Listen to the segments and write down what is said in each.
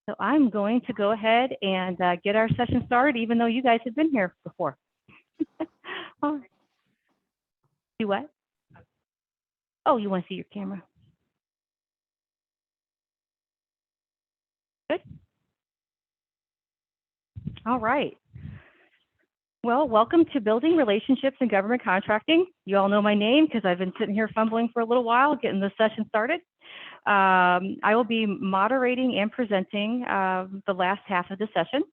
So I'm going to go ahead and get our session started, even though you guys have been here before. Oh, do what? Oh, you want to see your camera? Good. All right. Well, welcome to Building Relationships in Government Contracting. You all know my name because I've been sitting here fumbling for a little while getting the session started. I will be moderating and presenting the last half of the session.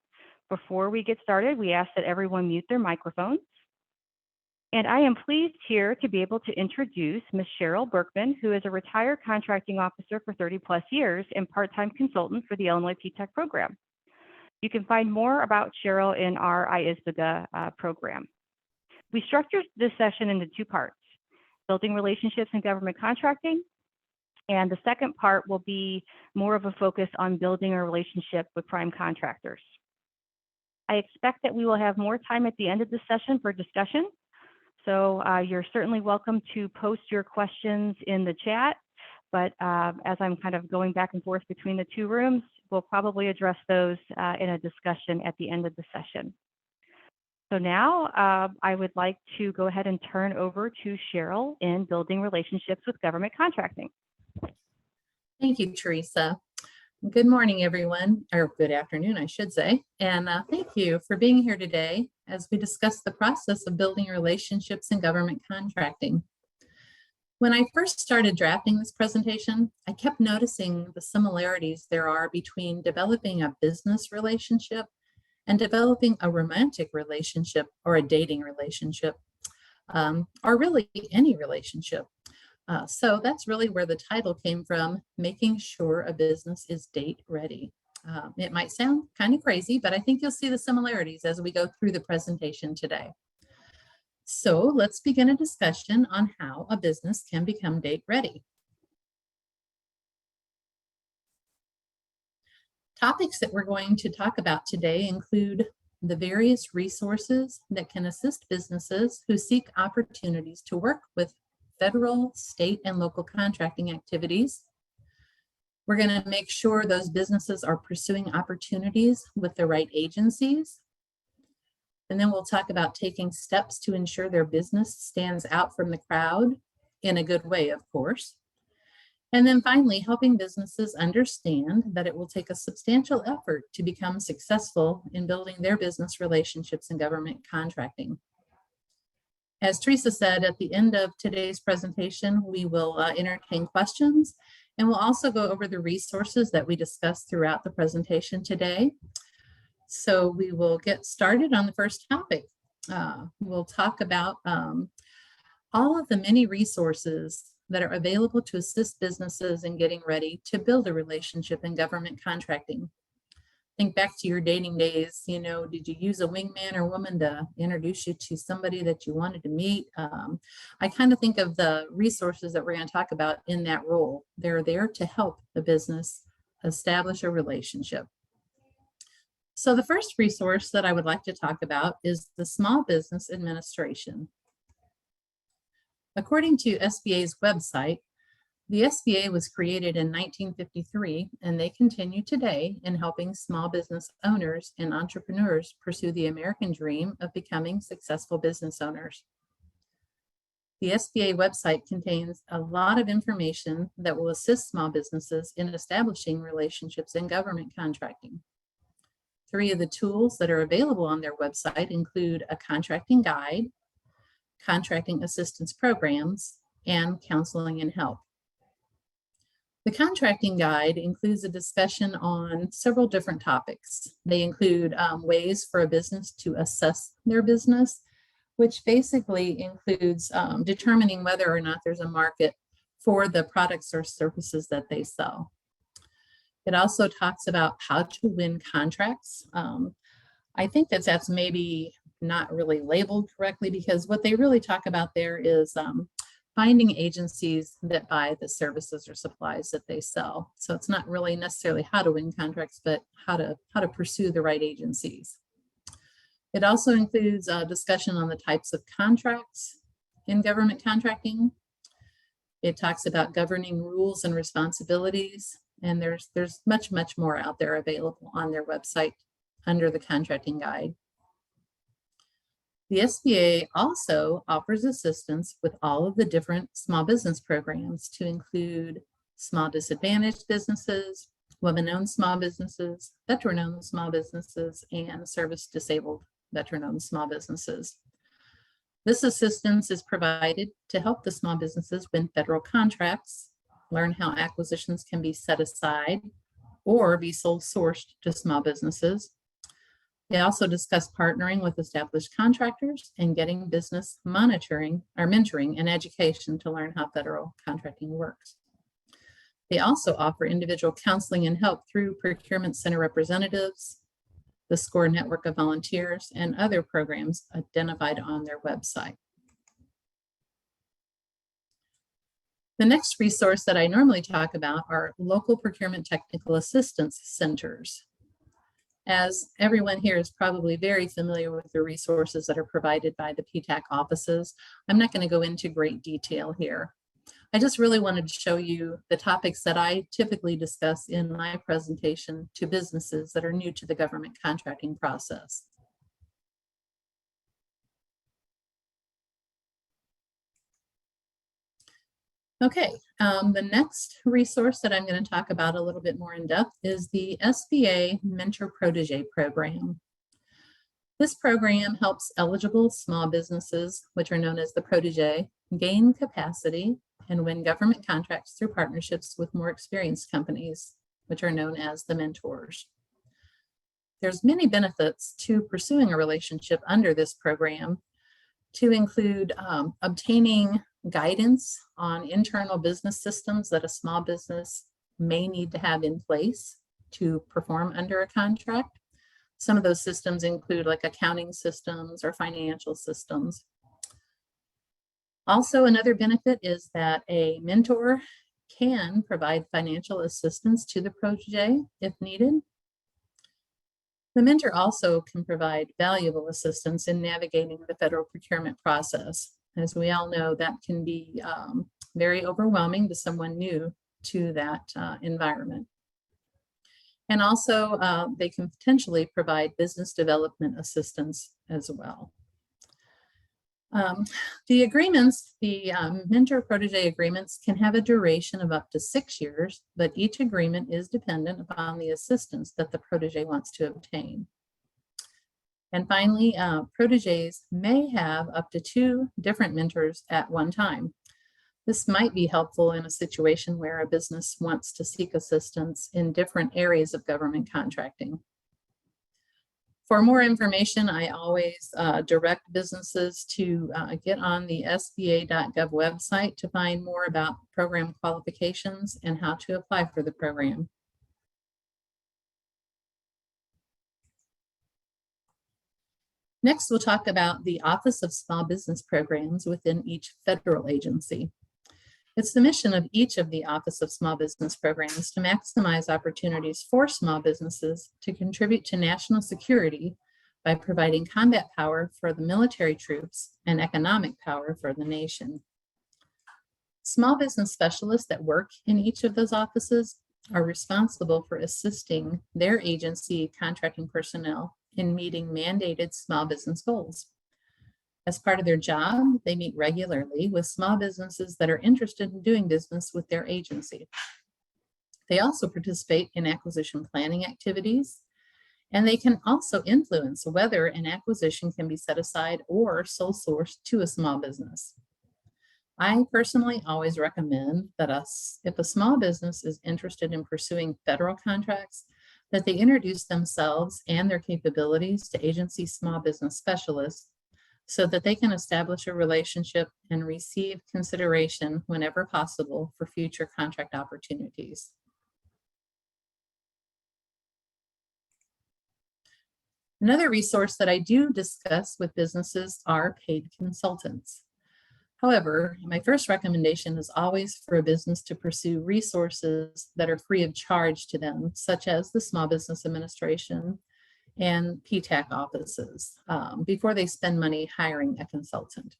Before we get started, we ask that everyone mute their microphones. And I am pleased here to be able to introduce Ms. Cheryl Berkman, who is a retired contracting officer for 30 plus years and part-time consultant for the Illinois PTAC program. You can find more about Cheryl in our IESBGA program. We structured this session into two parts: building relationships in government contracting, and the second part will be more of a focus on building a relationship with prime contractors. I expect that we will have more time at the end of the session for discussion. So you're certainly welcome to post your questions in the chat, but as I'm kind of going back and forth between the two rooms, we'll probably address those in a discussion at the end of the session. So now I would like to go ahead and turn over to Cheryl in building relationships with government contracting. Thank you, Teresa. Good morning, everyone, or good afternoon, I should say. And thank you for being here today as we discuss the process of building relationships in government contracting. When I first started drafting this presentation, I kept noticing the similarities there are between developing a business relationship and developing a romantic relationship or a dating relationship, or really any relationship. So that's really where the title came from, making sure a business is date ready. It might sound kind of crazy, but I think you'll see the similarities as we go through the presentation today. So let's begin a discussion on how a business can become date ready. Topics that we're going to talk about today include the various resources that can assist businesses who seek opportunities to work with federal, state, and local contracting activities. We're going to make sure those businesses are pursuing opportunities with the right agencies. And then we'll talk about taking steps to ensure their business stands out from the crowd in a good way, of course. And then finally, helping businesses understand that it will take a substantial effort to become successful in building their business relationships in government contracting. As Teresa said, at the end of today's presentation, we will entertain questions, and we'll also go over the resources that we discussed throughout the presentation today. So we will get started on the first topic. We'll talk about all of the many resources that are available to assist businesses in getting ready to build a relationship in government contracting. Think back to your dating days, you know, did you use a wingman or woman to introduce you to somebody that you wanted to meet? I kind of think of the resources that we're going to talk about in that role. They're there to help the business establish a relationship. So the first resource that I would like to talk about is the Small Business Administration. According to SBA's website, the SBA was created in 1953, and they continue today in helping small business owners and entrepreneurs pursue the American dream of becoming successful business owners. The SBA website contains a lot of information that will assist small businesses in establishing relationships in government contracting. 3 of the tools that are available on their website include a contracting guide, contracting assistance programs, and counseling and help. The contracting guide includes a discussion on several different topics. They include ways for a business to assess their business, which basically includes determining whether or not there's a market for the products or services that they sell. It also talks about how to win contracts. I think that's maybe not really labeled correctly, because what they really talk about there is finding agencies that buy the services or supplies that they sell. So it's not really necessarily how to win contracts, but how to pursue the right agencies. It also includes a discussion on the types of contracts in government contracting. It talks about governing rules and responsibilities. And there's much more out there available on their website under the contracting guide. The SBA also offers assistance with all of the different small business programs to include small disadvantaged businesses, women-owned small businesses, veteran-owned small businesses, and service-disabled veteran-owned small businesses. This assistance is provided to help the small businesses win federal contracts, learn how acquisitions can be set aside or be sole sourced to small businesses. They also discuss partnering with established contractors and getting business monitoring or mentoring and education to learn how federal contracting works. They also offer individual counseling and help through procurement center representatives, the SCORE network of volunteers, and other programs identified on their website. The next resource that I normally talk about are local procurement technical assistance centers. As everyone here is probably very familiar with the resources that are provided by the PTAC offices, I'm not going to go into great detail here. I just really wanted to show you the topics that I typically discuss in my presentation to businesses that are new to the government contracting process. Okay, the next resource that I'm going to talk about a little bit more in depth is the SBA Mentor Protege Program. This program helps eligible small businesses, which are known as the protege, gain capacity and win government contracts through partnerships with more experienced companies, which are known as the mentors. There's many benefits to pursuing a relationship under this program, to include obtaining guidance on internal business systems that a small business may need to have in place to perform under a contract. Some of those systems include like accounting systems or financial systems. Also, another benefit is that a mentor can provide financial assistance to the protege if needed. The mentor also can provide valuable assistance in navigating the federal procurement process. As we all know, that can be very overwhelming to someone new to that environment. And also, they can potentially provide business development assistance as well. The agreements, the mentor-protege agreements can have a duration of up to 6 years, but each agreement is dependent upon the assistance that the protege wants to obtain. And finally, proteges may have up to 2 different mentors at one time. This might be helpful in a situation where a business wants to seek assistance in different areas of government contracting. For more information, I always direct businesses to get on the SBA.gov website to find more about program qualifications and how to apply for the program. Next, we'll talk about the Office of Small Business Programs within each federal agency. It's the mission of each of the Office of Small Business Programs to maximize opportunities for small businesses to contribute to national security by providing combat power for the military troops and economic power for the nation. Small business specialists that work in each of those offices are responsible for assisting their agency contracting personnel in meeting mandated small business goals. As part of their job, they meet regularly with small businesses that are interested in doing business with their agency. They also participate in acquisition planning activities, and they can also influence whether an acquisition can be set aside or sole sourced to a small business. I personally always recommend that if a small business is interested in pursuing federal contracts, that they introduce themselves and their capabilities to agency small business specialists so that they can establish a relationship and receive consideration whenever possible for future contract opportunities. Another resource that I do discuss with businesses are paid consultants. However, my first recommendation is always for a business to pursue resources that are free of charge to them, such as the Small Business Administration and PTAC offices, before they spend money hiring a consultant.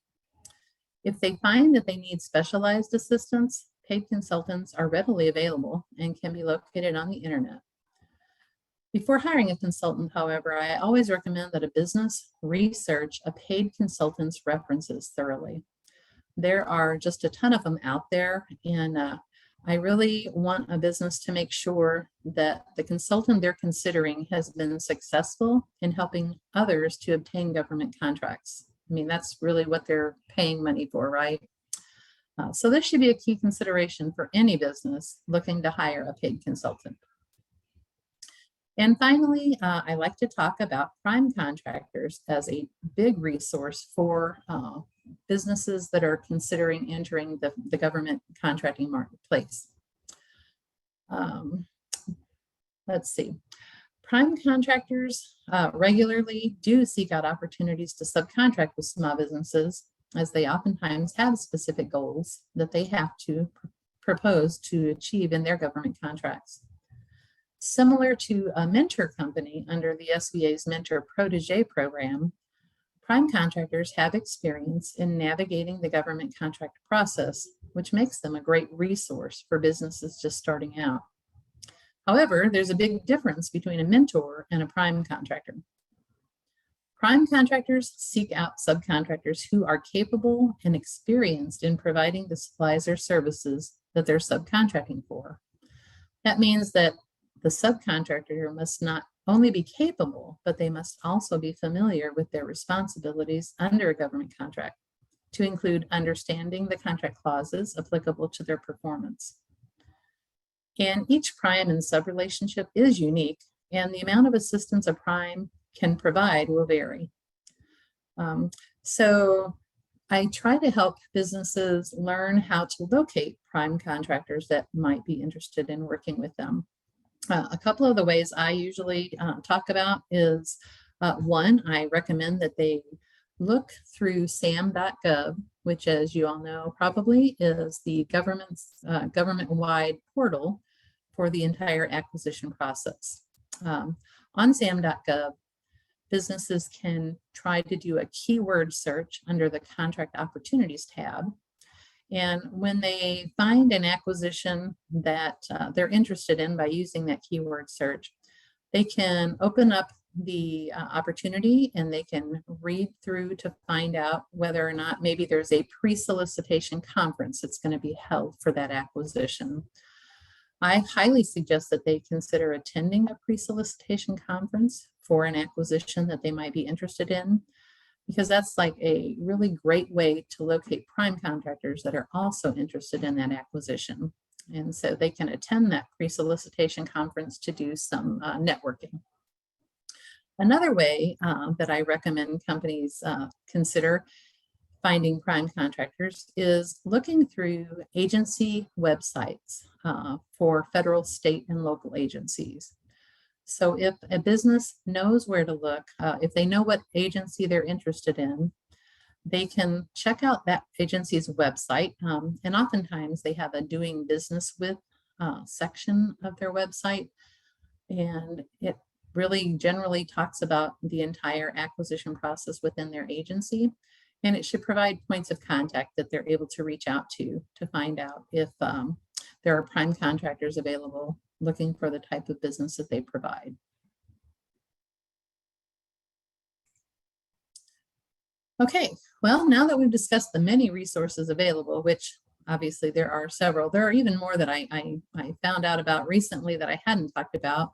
If they find that they need specialized assistance, paid consultants are readily available and can be located on the internet. Before hiring a consultant, however, I always recommend that a business research a paid consultant's references thoroughly. There are just a ton of them out there, and I really want a business to make sure that the consultant they're considering has been successful in helping others to obtain government contracts. I mean, that's really what they're paying money for, right? So this should be a key consideration for any business looking to hire a paid consultant. And finally, I like to talk about prime contractors as a big resource for businesses that are considering entering the government contracting marketplace. Let's see. Prime contractors regularly do seek out opportunities to subcontract with small businesses, as they oftentimes have specific goals that they have to propose to achieve in their government contracts. Similar to a mentor company under the SBA's Mentor Protege program, prime contractors have experience in navigating the government contract process, which makes them a great resource for businesses just starting out. However, there's a big difference between a mentor and a prime contractor. Prime contractors seek out subcontractors who are capable and experienced in providing the supplies or services that they're subcontracting for. That means that the subcontractor must not only be capable, but they must also be familiar with their responsibilities under a government contract, to include understanding the contract clauses applicable to their performance. And each prime and sub relationship is unique, and the amount of assistance a prime can provide will vary. So I try to help businesses learn how to locate prime contractors that might be interested in working with them. A couple of the ways I usually talk about is, one, I recommend that they look through sam.gov, which, as you all know, probably is the government-wide portal for the entire acquisition process. On sam.gov, businesses can try to do a keyword search under the Contract Opportunities tab. And when they find an acquisition that they're interested in by using that keyword search, they can open up the opportunity and they can read through to find out whether or not maybe there's a pre-solicitation conference that's going to be held for that acquisition. I highly suggest that they consider attending a pre-solicitation conference for an acquisition that they might be interested in, because that's like a really great way to locate prime contractors that are also interested in that acquisition. And so they can attend that pre-solicitation conference to do some networking. Another way that I recommend companies consider finding prime contractors is looking through agency websites for federal, state, and local agencies. So if a business knows where to look, if they know what agency they're interested in, they can check out that agency's website. And oftentimes they have a doing business with section of their website. And it really generally talks about the entire acquisition process within their agency. And it should provide points of contact that they're able to reach out to find out if there are prime contractors available looking for the type of business that they provide. Okay, well, now that we've discussed the many resources available, which obviously there are several, there are even more that I found out about recently that I hadn't talked about.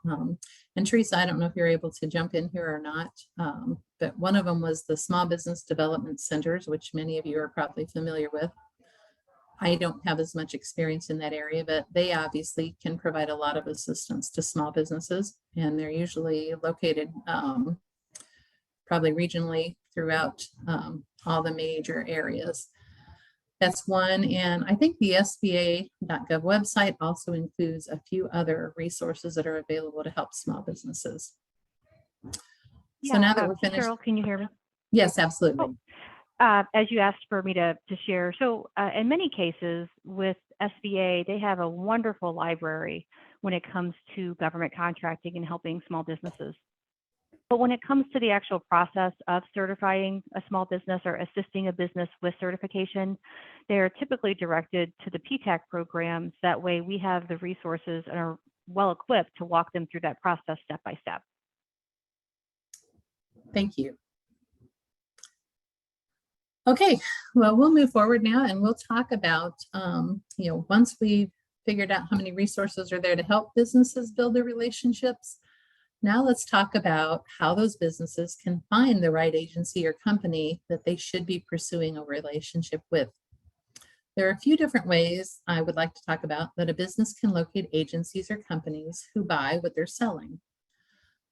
And Teresa, I don't know if you're able to jump in here or not, but one of them was the Small Business Development Centers, which many of you are probably familiar with. I don't have as much experience in that area, but they obviously can provide a lot of assistance to small businesses, and they're usually located probably regionally throughout all the major areas. That's one, and I think the IESBGA.gov website also includes a few other resources that are available to help small businesses. So now that we're finished. Cheryl, can you hear me? Yes, absolutely. Oh. As you asked for me to share, so in many cases with SBA, they have a wonderful library when it comes to government contracting and helping small businesses. But when it comes to the actual process of certifying a small business or assisting a business with certification, they are typically directed to the PTAC programs. That way we have the resources and are well equipped to walk them through that process step by step. Thank you. Okay, well, we'll move forward now and we'll talk about, once we've figured out how many resources are there to help businesses build their relationships, now let's talk about how those businesses can find the right agency or company that they should be pursuing a relationship with. There are a few different ways I would like to talk about that a business can locate agencies or companies who buy what they're selling.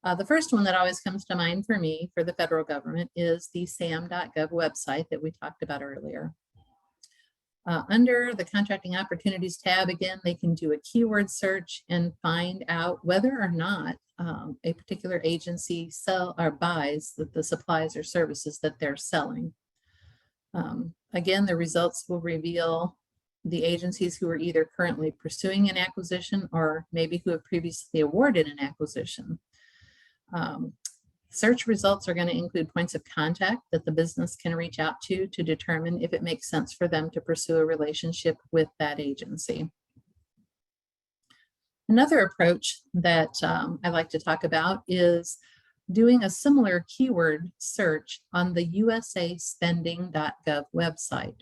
The first one that always comes to mind for me for the federal government is the sam.gov website that we talked about earlier. Under the Contracting Opportunities tab, again, they can do a keyword search and find out whether or not a particular agency sells or buys the supplies or services that they're selling. Again, the results will reveal the agencies who are either currently pursuing an acquisition or maybe who have previously awarded an acquisition. Search results are going to include points of contact that the business can reach out to determine if it makes sense for them to pursue a relationship with that agency. Another approach that I like to talk about is doing a similar keyword search on the usaspending.gov website.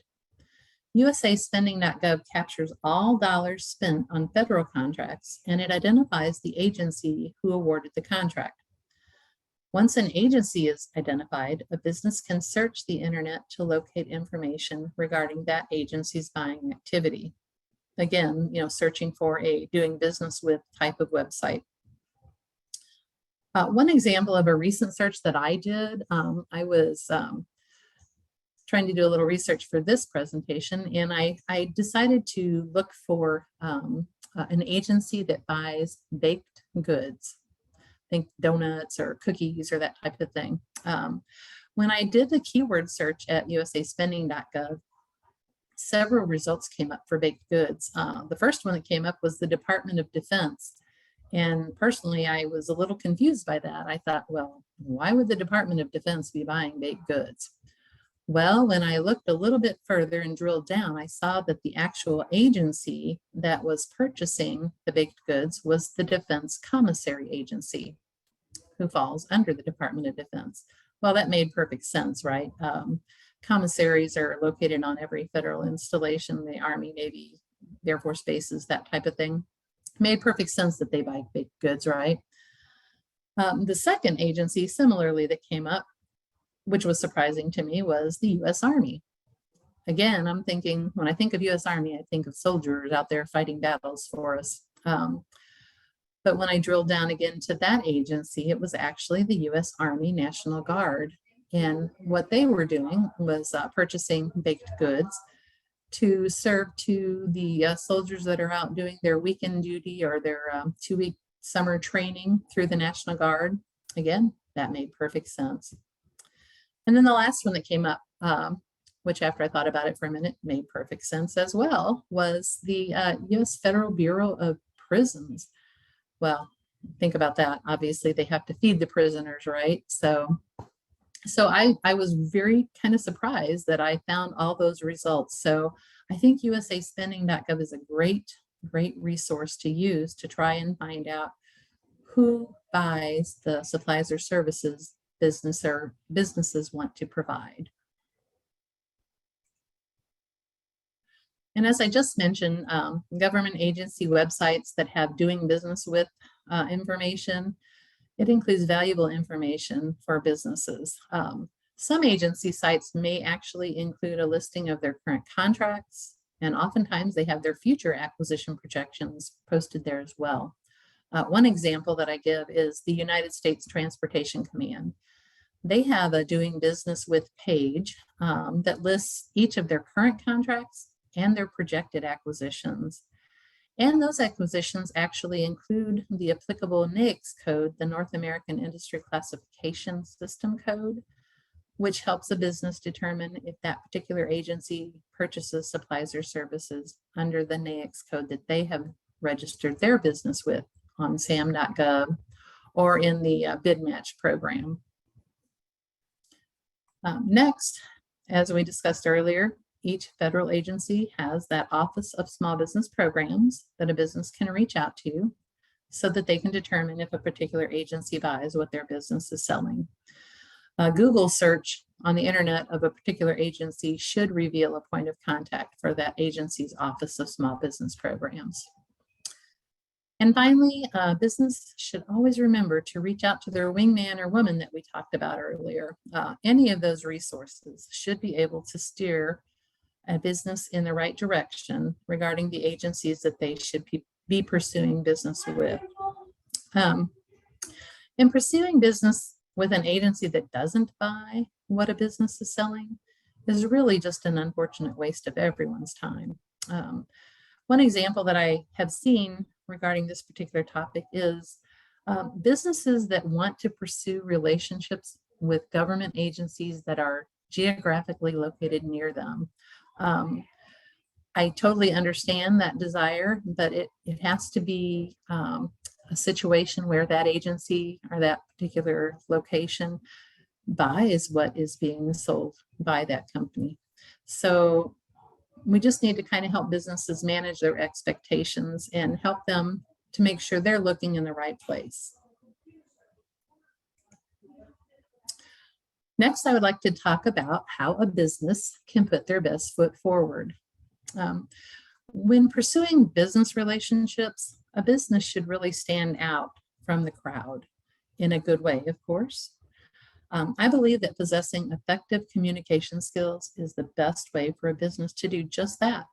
usaspending.gov captures all dollars spent on federal contracts, and it identifies the agency who awarded the contract. Once an agency is identified, a business can search the internet to locate information regarding that agency's buying activity. Again, searching for a doing business with type of website. One example of a recent search that I did, I was trying to do a little research for this presentation, and I decided to look for an agency that buys baked goods. Think donuts or cookies or that type of thing. When I did the keyword search at usaspending.gov, several results came up for baked goods. The first one that came up was the Department of Defense. And personally, I was a little confused by that. I thought, well, why would the Department of Defense be buying baked goods? Well, when I looked a little bit further and drilled down, I saw that the actual agency that was purchasing the baked goods was the Defense Commissary Agency, who falls under the Department of Defense. Well, that made perfect sense, right? Commissaries are located on every federal installation, the Army, Navy, Air Force bases, that type of thing. Made perfect sense that they buy baked goods, right? The second agency, similarly, that came up, which was surprising to me, was the U.S. Army. Again, I'm thinking, when I think of U.S. Army, I think of soldiers out there fighting battles for us. But when I drilled down again to that agency, it was actually the U.S. Army National Guard. And what they were doing was purchasing baked goods to serve to the soldiers that are out doing their weekend duty or their 2-week summer training through the National Guard. Again, that made perfect sense. And then the last one that came up, which after I thought about it for a minute, made perfect sense as well, was the U.S. Federal Bureau of Prisons. Well, think about that. Obviously, they have to feed the prisoners, right? So I was very kind of surprised that I found all those results. So I think usaspending.gov is a great resource to use to try and find out who buys the supplies or services businesses want to provide. And as I just mentioned, government agency websites that have doing business with information, it includes valuable information for businesses. Some agency sites may actually include a listing of their current contracts, and oftentimes they have their future acquisition projections posted there as well. One example that I give is the United States Transportation Command. They have a doing business with page that lists each of their current contracts and their projected acquisitions. And those acquisitions actually include the applicable NAICS code, the North American Industry Classification System code, which helps a business determine if that particular agency purchases supplies or services under the NAICS code that they have registered their business with on sam.gov, or in the bid match program. Next, as we discussed earlier, each federal agency has that Office of Small Business Programs that a business can reach out to so that they can determine if a particular agency buys what their business is selling. A Google search on the internet of a particular agency should reveal a point of contact for that agency's Office of Small Business Programs. And finally, business should always remember to reach out to their wingman or woman that we talked about earlier. Any of those resources should be able to steer a business in the right direction regarding the agencies that they should be pursuing business with. In pursuing business with an agency that doesn't buy what a business is selling is really just an unfortunate waste of everyone's time. One example that I have seen regarding this particular topic is businesses that want to pursue relationships with government agencies that are geographically located near them. I totally understand that desire, but it has to be a situation where that agency or that particular location buys what is being sold by that company. So we just need to kind of help businesses manage their expectations and help them to make sure they're looking in the right place. Next, I would like to talk about how a business can put their best foot forward. When pursuing business relationships, a business should really stand out from the crowd in a good way, of course. I believe that possessing effective communication skills is the best way for a business to do just that.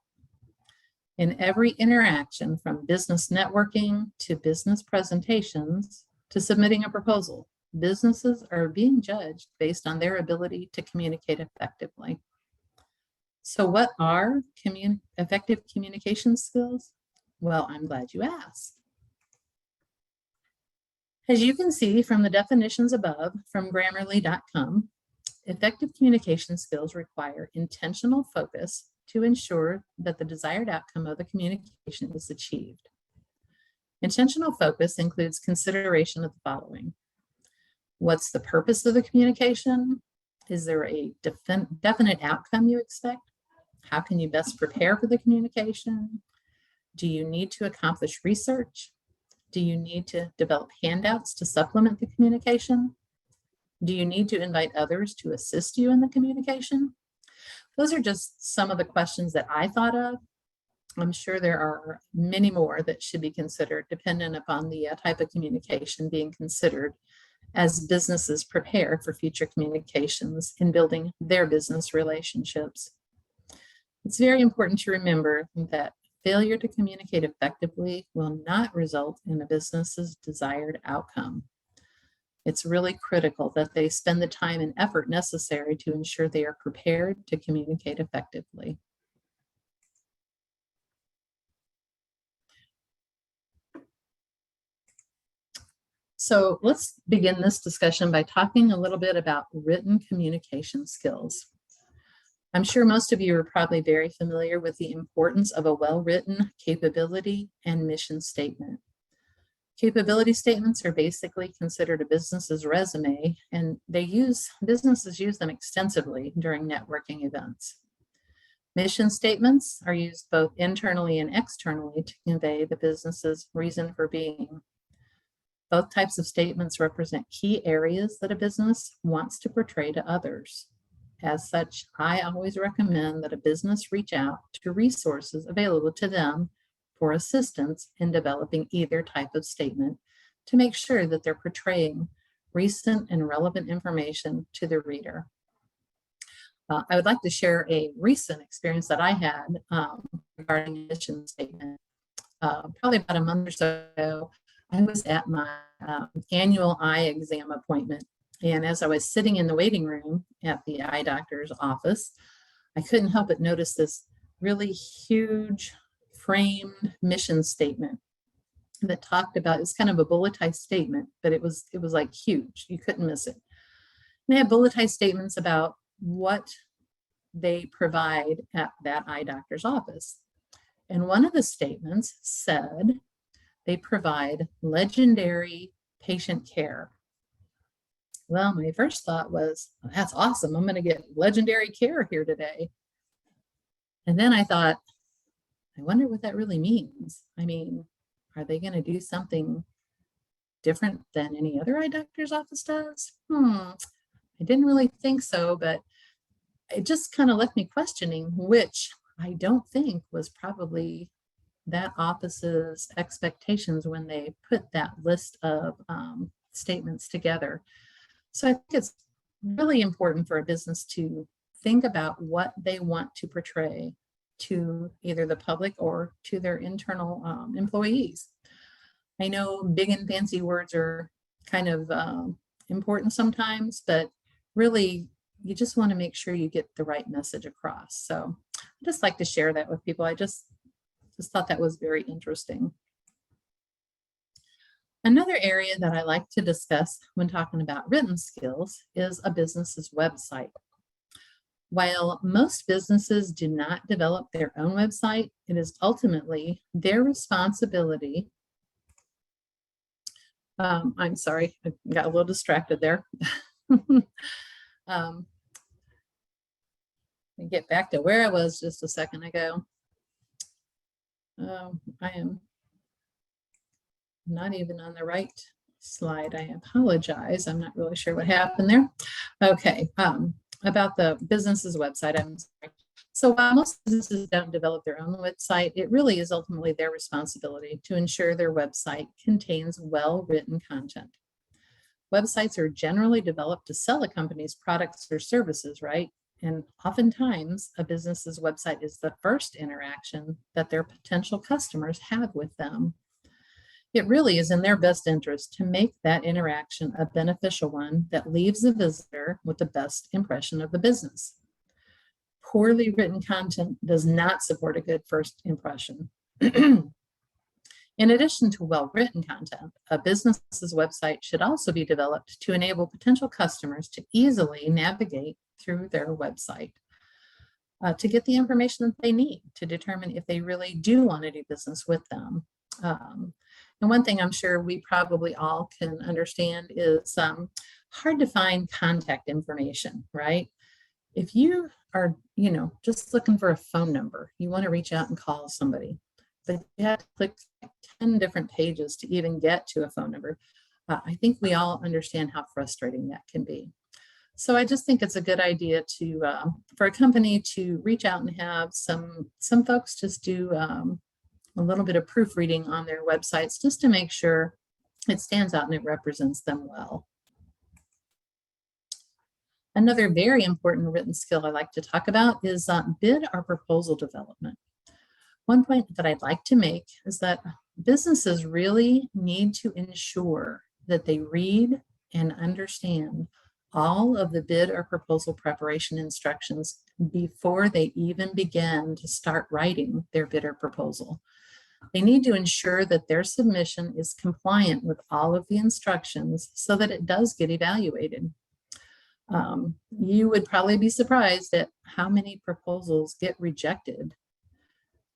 In every interaction, from business networking to business presentations to submitting a proposal, businesses are being judged based on their ability to communicate effectively. So what are effective communication skills? Well, I'm glad you asked. As you can see from the definitions above from Grammarly.com, effective communication skills require intentional focus to ensure that the desired outcome of the communication is achieved. Intentional focus includes consideration of the following. What's the purpose of the communication? Is there a definite outcome you expect? How can you best prepare for the communication? Do you need to accomplish research? Do you need to develop handouts to supplement the communication? Do you need to invite others to assist you in the communication? Those are just some of the questions that I thought of. I'm sure there are many more that should be considered dependent upon the type of communication being considered as businesses prepare for future communications in building their business relationships. It's very important to remember that failure to communicate effectively will not result in a business's desired outcome. It's really critical that they spend the time and effort necessary to ensure they are prepared to communicate effectively. So let's begin this discussion by talking a little bit about written communication skills. I'm sure most of you are probably very familiar with the importance of a well-written capability and mission statement. Capability statements are basically considered a business's resume, and businesses use them extensively during networking events. Mission statements are used both internally and externally to convey the business's reason for being. Both types of statements represent key areas that a business wants to portray to others. As such, I always recommend that a business reach out to resources available to them for assistance in developing either type of statement to make sure that they're portraying recent and relevant information to the reader. I would like to share a recent experience that I had regarding a mission statement. Probably about a month or so ago, I was at my annual eye exam appointment. And as I was sitting in the waiting room at the eye doctor's office, I couldn't help but notice this really huge framed mission statement that talked about, it's kind of a bulletized statement, but it was like huge. You couldn't miss it. And they had bulletized statements about what they provide at that eye doctor's office. And one of the statements said they provide legendary patient care. Well, my first thought was, that's awesome. I'm going to get legendary care here today. And then I thought, I wonder what that really means. I mean, are they going to do something different than any other eye doctor's office does? I didn't really think so, but it just kind of left me questioning, which I don't think was probably that office's expectations when they put that list of statements together. So I think it's really important for a business to think about what they want to portray to either the public or to their internal employees. I know big and fancy words are kind of important sometimes, but really you just want to make sure you get the right message across. So I just like to share that with people. I just thought that was very interesting. Another area that I like to discuss when talking about written skills is a business's website. While most businesses do not develop their own website, it is ultimately their responsibility. I'm sorry, I got a little distracted there. Get back to where I was just a second ago. I am not even on the right slide. I apologize. I'm not really sure what happened there. Okay, about the business's website, I'm sorry. So while most businesses don't develop their own website, it really is ultimately their responsibility to ensure their website contains well-written content. Websites are generally developed to sell a company's products or services, right? And oftentimes a business's website is the first interaction that their potential customers have with them. It really is in their best interest to make that interaction a beneficial one that leaves the visitor with the best impression of the business. Poorly written content does not support a good first impression. In addition to well-written content, a business's website should also be developed to enable potential customers to easily navigate through their website to get the information that they need to determine if they really do want to do business with them. And one thing I'm sure we probably all can understand is hard to find contact information, right? If you are, just looking for a phone number, you want to reach out and call somebody, but you have to click 10 different pages to even get to a phone number. I think we all understand how frustrating that can be. So I just think it's a good idea to for a company to reach out and have some folks just do a little bit of proofreading on their websites just to make sure it stands out and it represents them well. Another very important written skill I like to talk about is bid or proposal development. One point that I'd like to make is that businesses really need to ensure that they read and understand all of the bid or proposal preparation instructions before they even begin to start writing their bid or proposal. They need to ensure that their submission is compliant with all of the instructions so that it does get evaluated. You would probably be surprised at how many proposals get rejected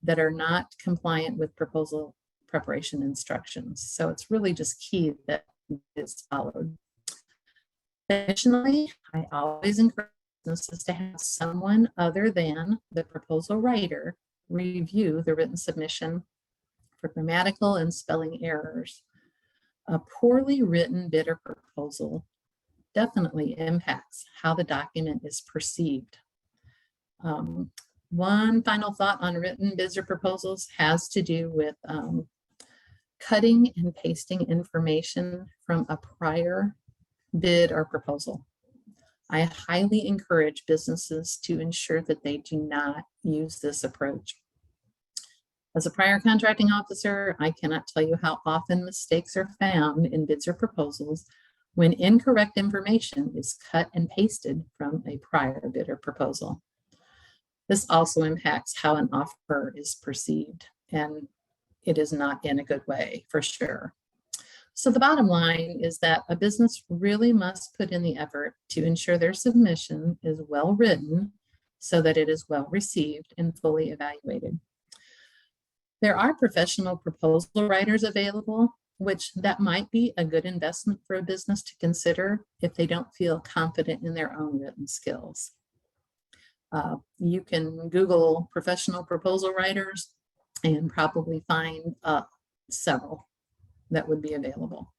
that are not compliant with proposal preparation instructions. So it's really just key that it's followed. Additionally, I always encourage businesses to have someone other than the proposal writer review the written submission for grammatical and spelling errors. A poorly written bid or proposal definitely impacts how the document is perceived. One final thought on written bids or proposals has to do with cutting and pasting information from a prior bid or proposal. I highly encourage businesses to ensure that they do not use this approach. As a prior contracting officer, I cannot tell you how often mistakes are found in bids or proposals when incorrect information is cut and pasted from a prior bid or proposal. This also impacts how an offer is perceived, and it is not in a good way for sure. So the bottom line is that a business really must put in the effort to ensure their submission is well written so that it is well received and fully evaluated. There are professional proposal writers available, which that might be a good investment for a business to consider if they don't feel confident in their own written skills. You can Google professional proposal writers and probably find several that would be available.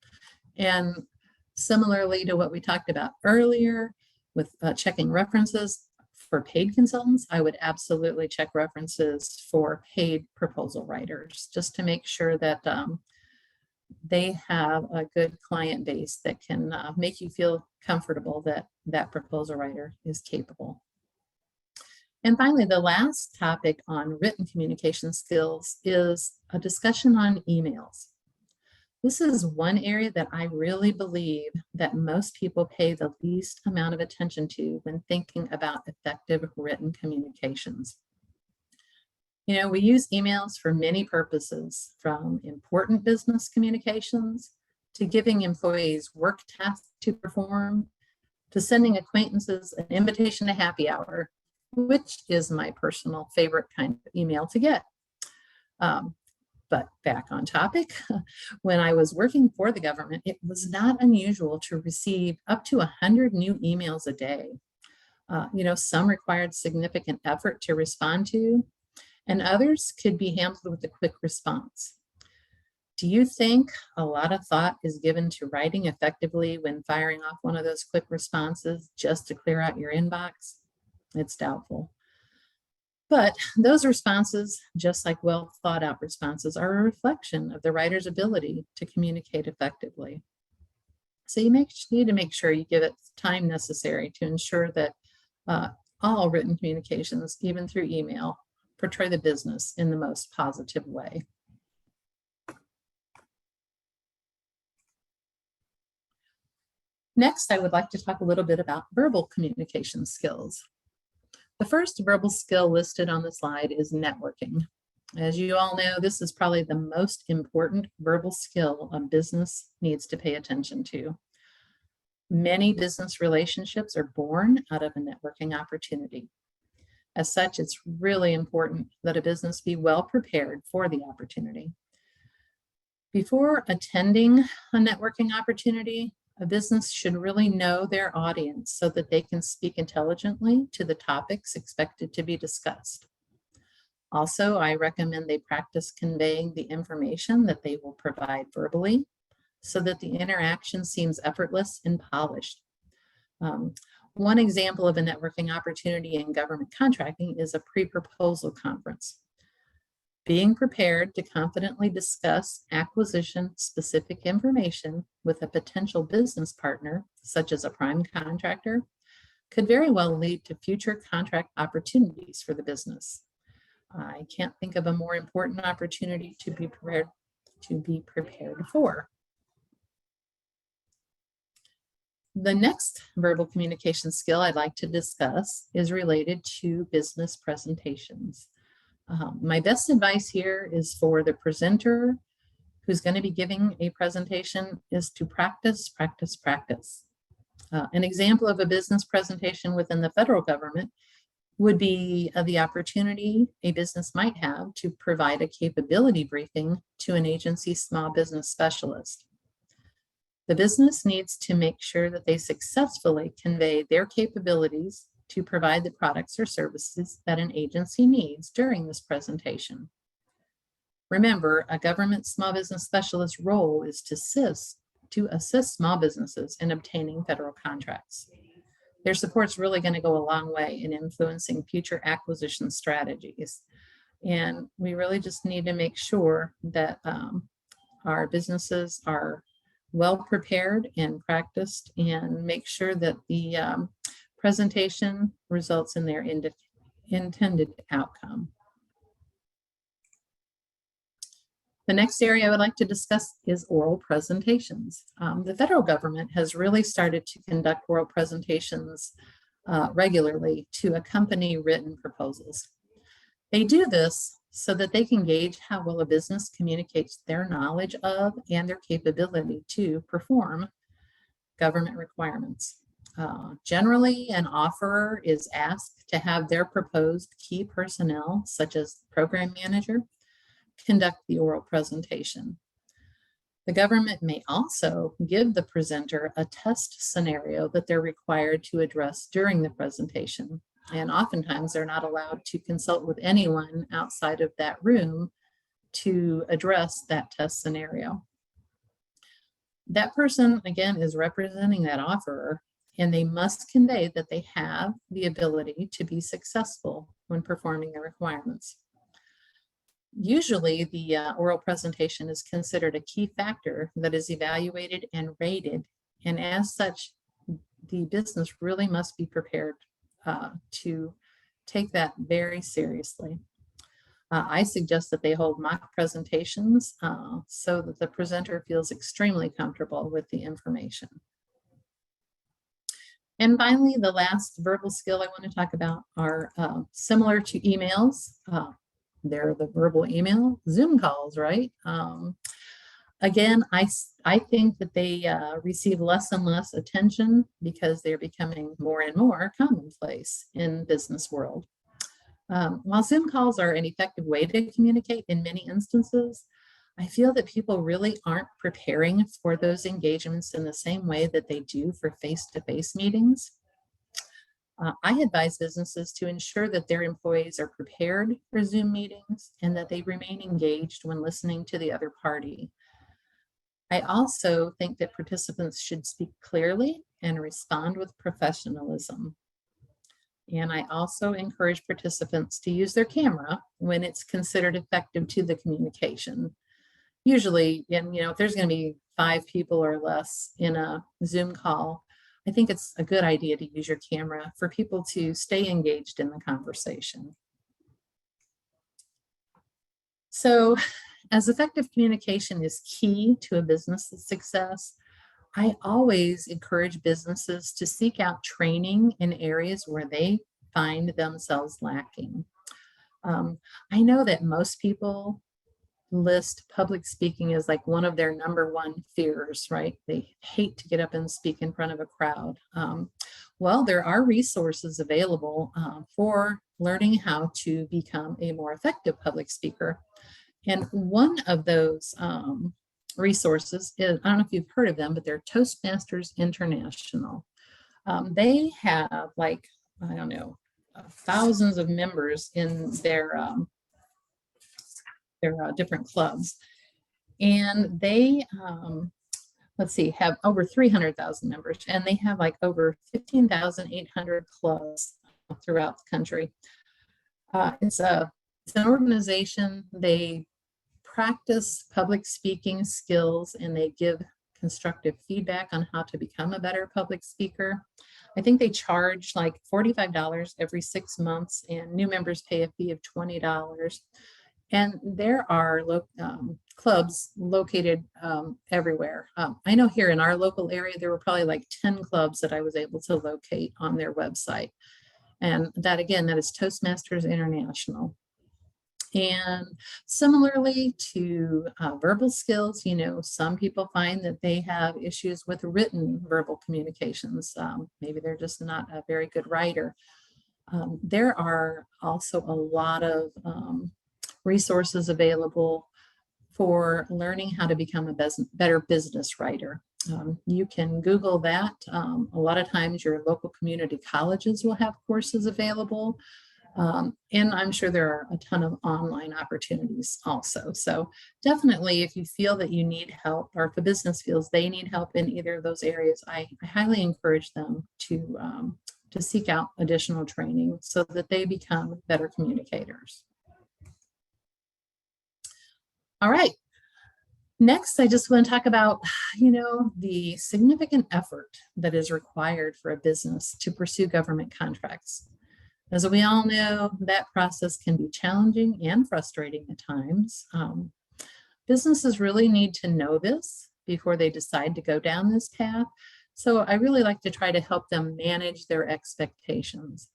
And similarly to what we talked about earlier with checking references for paid consultants, I would absolutely check references for paid proposal writers just to make sure that they have a good client base that can make you feel comfortable that that proposal writer is capable. And finally, the last topic on written communication skills is a discussion on emails. This is one area that I really believe that most people pay the least amount of attention to when thinking about effective written communications. You know, we use emails for many purposes, from important business communications to giving employees work tasks to perform, to sending acquaintances an invitation to happy hour, which is my personal favorite kind of email to get. But back on topic, when I was working for the government, it was not unusual to receive up to 100 new emails a day. You know, some required significant effort to respond to, and others could be handled with a quick response. Do you think a lot of thought is given to writing effectively when firing off one of those quick responses just to clear out your inbox? It's doubtful. But those responses, just like well thought out responses, are a reflection of the writer's ability to communicate effectively. So you need to make sure you give it time necessary to ensure that all written communications, even through email, portray the business in the most positive way. Next, I would like to talk a little bit about verbal communication skills. The first verbal skill listed on the slide is networking. As you all know, this is probably the most important verbal skill a business needs to pay attention to. Many business relationships are born out of a networking opportunity. As such, it's really important that a business be well prepared for the opportunity. Before attending a networking opportunity, a business should really know their audience so that they can speak intelligently to the topics expected to be discussed. Also, I recommend they practice conveying the information that they will provide verbally so that the interaction seems effortless and polished. One example of a networking opportunity in government contracting is a pre-proposal conference. Being prepared to confidently discuss acquisition-specific information with a potential business partner, such as a prime contractor, could very well lead to future contract opportunities for the business. I can't think of a more important opportunity to be prepared for. The next verbal communication skill I'd like to discuss is related to business presentations. My best advice here is for the presenter who's going to be giving a presentation is to practice, practice, practice. An example of a business presentation within the federal government would be the opportunity a business might have to provide a capability briefing to an agency's small business specialist. The business needs to make sure that they successfully convey their capabilities to provide the products or services that an agency needs during this presentation. Remember, a government small business specialist role is to assist small businesses in obtaining federal contracts. Their support's really going to go a long way in influencing future acquisition strategies. And we really just need to make sure that our businesses are well prepared and practiced and make sure that the presentation results in their intended outcome. The next area I would like to discuss is oral presentations. The federal government has really started to conduct oral presentations regularly to accompany written proposals. They do this so that they can gauge how well a business communicates their knowledge of and their capability to perform government requirements. Generally, an offeror is asked to have their proposed key personnel, such as program manager, conduct the oral presentation. The government may also give the presenter a test scenario that they're required to address during the presentation. And oftentimes they're not allowed to consult with anyone outside of that room to address that test scenario. That person, again, is representing that offerer, and they must convey that they have the ability to be successful when performing the requirements. Usually, the oral presentation is considered a key factor that is evaluated and rated, and as such, the business really must be prepared to take that very seriously. I suggest that they hold mock presentations so that the presenter feels extremely comfortable with the information. And finally, the last verbal skill I want to talk about are similar to emails. They're the verbal email, Zoom calls, right? Again, I think that they receive less and less attention because they're becoming more and more commonplace in business world. While Zoom calls are an effective way to communicate in many instances, I feel that people really aren't preparing for those engagements in the same way that they do for face-to-face meetings. I advise businesses to ensure that their employees are prepared for Zoom meetings and that they remain engaged when listening to the other party. I also think that participants should speak clearly and respond with professionalism. And I also encourage participants to use their camera when it's considered effective to the communication. Usually, if there's going to be 5 people or less in a Zoom call, I think it's a good idea to use your camera for people to stay engaged in the conversation. So, as effective communication is key to a business's success, I always encourage businesses to seek out training in areas where they find themselves lacking. I know that most people list public speaking as like one of their #1 fears, right? They hate to get up and speak in front of a crowd. Well, there are resources available for learning how to become a more effective public speaker. And one of those resources is, I don't know if you've heard of them, but they're Toastmasters International. They have thousands of members in their different clubs. And they, have over 300,000 members, and they have like over 15,800 clubs throughout the country. It's an organization. They practice public speaking skills and they give constructive feedback on how to become a better public speaker. I think they charge like $45 every 6 months, and new members pay a fee of $20. And there are clubs located everywhere. I know here in our local area, there were probably like 10 clubs that I was able to locate on their website. And that, again, that is Toastmasters International. And similarly to verbal skills, some people find that they have issues with written verbal communications. Maybe they're just not a very good writer. There are also a lot of resources available for learning how to become a better business writer. You can Google that. A lot of times your local community colleges will have courses available. And I'm sure there are a ton of online opportunities also. So definitely, if you feel that you need help, or if a business feels they need help in either of those areas, I highly encourage them to seek out additional training so that they become better communicators. All right. Next, I just want to talk about, the significant effort that is required for a business to pursue government contracts. As we all know, that process can be challenging and frustrating at times. Businesses really need to know this before they decide to go down this path. So I really like to try to help them manage their expectations.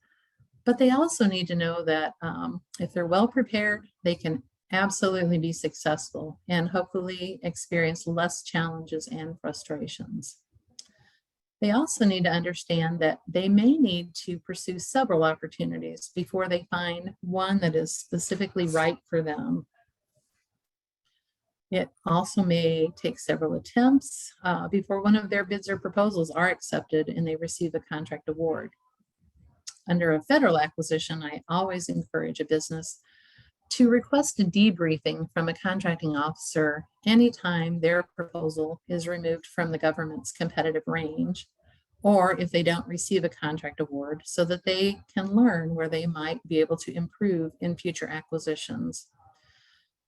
But they also need to know that if they're well prepared, they can absolutely be successful and hopefully experience less challenges and frustrations. They also need to understand that they may need to pursue several opportunities before they find one that is specifically right for them. It also may take several attempts before one of their bids or proposals are accepted and they receive a contract award. Under a federal acquisition, I always encourage a business to request a debriefing from a contracting officer anytime their proposal is removed from the government's competitive range, or if they don't receive a contract award, so that they can learn where they might be able to improve in future acquisitions.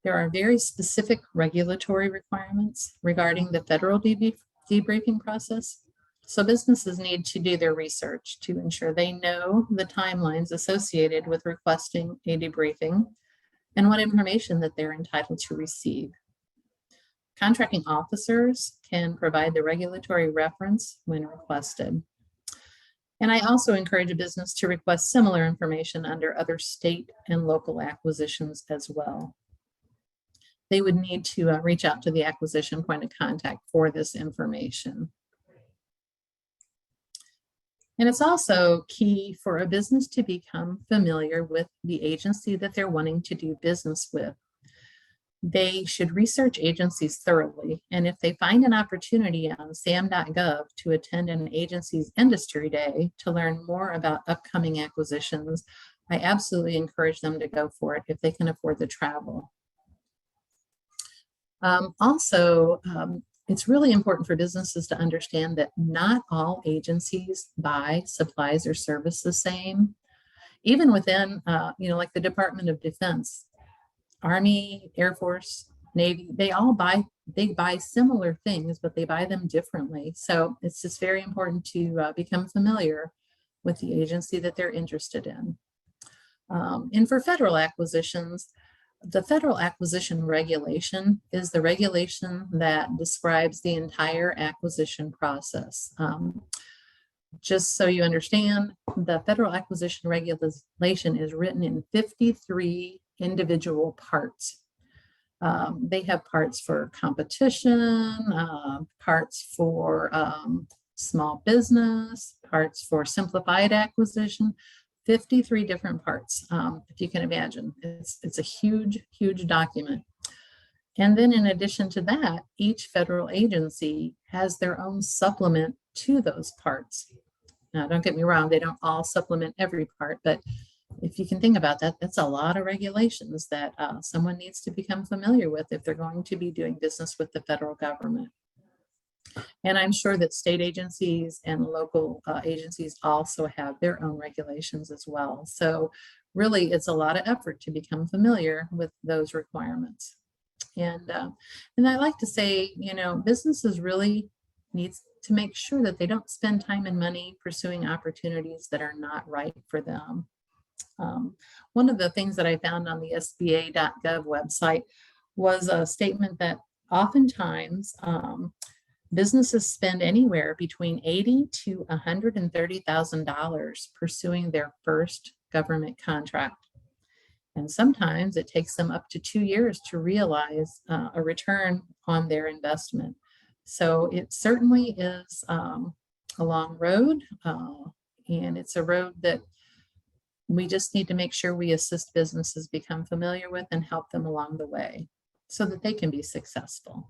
There are very specific regulatory requirements regarding the federal debriefing process. So businesses need to do their research to ensure they know the timelines associated with requesting a debriefing and what information that they're entitled to receive. Contracting officers can provide the regulatory reference when requested. And I also encourage a business to request similar information under other state and local acquisitions as well. They would need to reach out to the acquisition point of contact for this information. And it's also key for a business to become familiar with the agency that they're wanting to do business with. They should research agencies thoroughly, and if they find an opportunity on sam.gov to attend an agency's industry day to learn more about upcoming acquisitions, I absolutely encourage them to go for it if they can afford the travel. It's really important for businesses to understand that not all agencies buy supplies or service the same. Even within, like the Department of Defense, Army, Air Force, Navy, they buy similar things, but they buy them differently. So it's just very important to become familiar with the agency that they're interested in. And for federal acquisitions, the Federal Acquisition Regulation is the regulation that describes the entire acquisition process. Just so you understand, the Federal Acquisition Regulation is written in 53 individual parts. They have parts for competition, parts for small business, parts for simplified acquisition, 53 different parts, if you can imagine. It's a huge, huge document. And then in addition to that, each federal agency has their own supplement to those parts. Now, don't get me wrong, they don't all supplement every part, but if you can think about that, that's a lot of regulations that someone needs to become familiar with if they're going to be doing business with the federal government. And I'm sure that state agencies and local agencies also have their own regulations as well. So really, it's a lot of effort to become familiar with those requirements. And I like to say, businesses really need to make sure that they don't spend time and money pursuing opportunities that are not right for them. One of the things that I found on the SBA.gov website was a statement that oftentimes businesses spend anywhere between $80,000 to $130,000 pursuing their first government contract. And sometimes it takes them up to 2 years to realize a return on their investment. So it certainly is a long road, and it's a road that we just need to make sure we assist businesses become familiar with and help them along the way so that they can be successful.